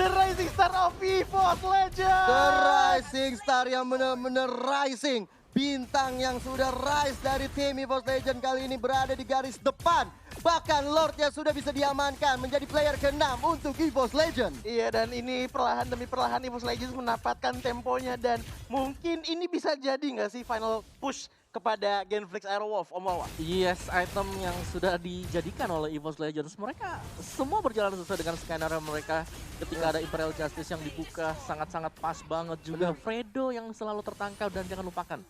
Speaker 3: Rising Star of EVOS Legends.
Speaker 1: The Rising Star yang benar-benar rising. Bintang yang sudah rise dari tim EVOS Legend kali ini berada di garis depan. Bahkan Lordnya sudah bisa diamankan menjadi player ke-6 untuk EVOS Legend.
Speaker 3: Iya, dan ini perlahan demi perlahan EVOS Legends mendapatkan temponya, dan mungkin ini bisa jadi nggak sih final push kepada Genflix Aerowolf, Om Wawa?
Speaker 2: Yes, item yang sudah dijadikan oleh EVOS Legends, mereka semua berjalan sesuai dengan skenario mereka. Ketika ada Imperial Justice yang dibuka, sangat-sangat pas banget juga. Fredo yang selalu tertangkap, dan jangan lupakan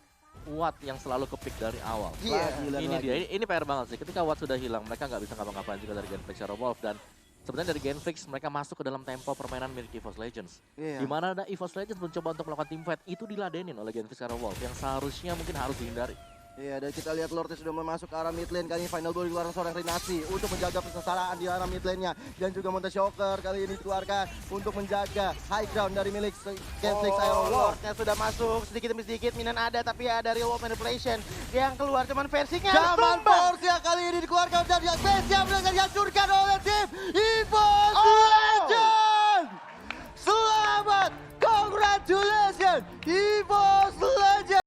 Speaker 2: Watt yang selalu kepick dari awal.
Speaker 1: Iya,
Speaker 2: Ini dia, ini PR banget sih. Ketika Watt sudah hilang, mereka nggak bisa ngapa-ngapain juga dari Genflix Aerowolf. Dan sebenarnya dari Genflix, mereka masuk ke dalam tempo permainan milik EVOS Legends.
Speaker 1: Iya.
Speaker 2: Di mana ada EVOS Legends mencoba untuk melakukan team fight, itu diladenin oleh Genflix Aerowolf yang seharusnya mungkin harus dihindari.
Speaker 1: Iya, dan kita lihat Lordnya sudah masuk ke arah mid lane. Kali ini final duel dikeluarkan seorang Rinasi untuk menjaga persesaraan di arah mid lane-nya. Dan juga Monte Shocker kali ini dikeluarkan untuk menjaga high ground dari milik Genflix Aerowolf.
Speaker 3: Lordnya sudah masuk sedikit demi sedikit. Minan ada, tapi ada real world manipulation yang keluar, cuman Persiknya harus
Speaker 1: Zaman
Speaker 3: tumbang.
Speaker 1: Forsia kali ini dikeluarkan dari Spesial dan dihancurkan oleh tim EVOS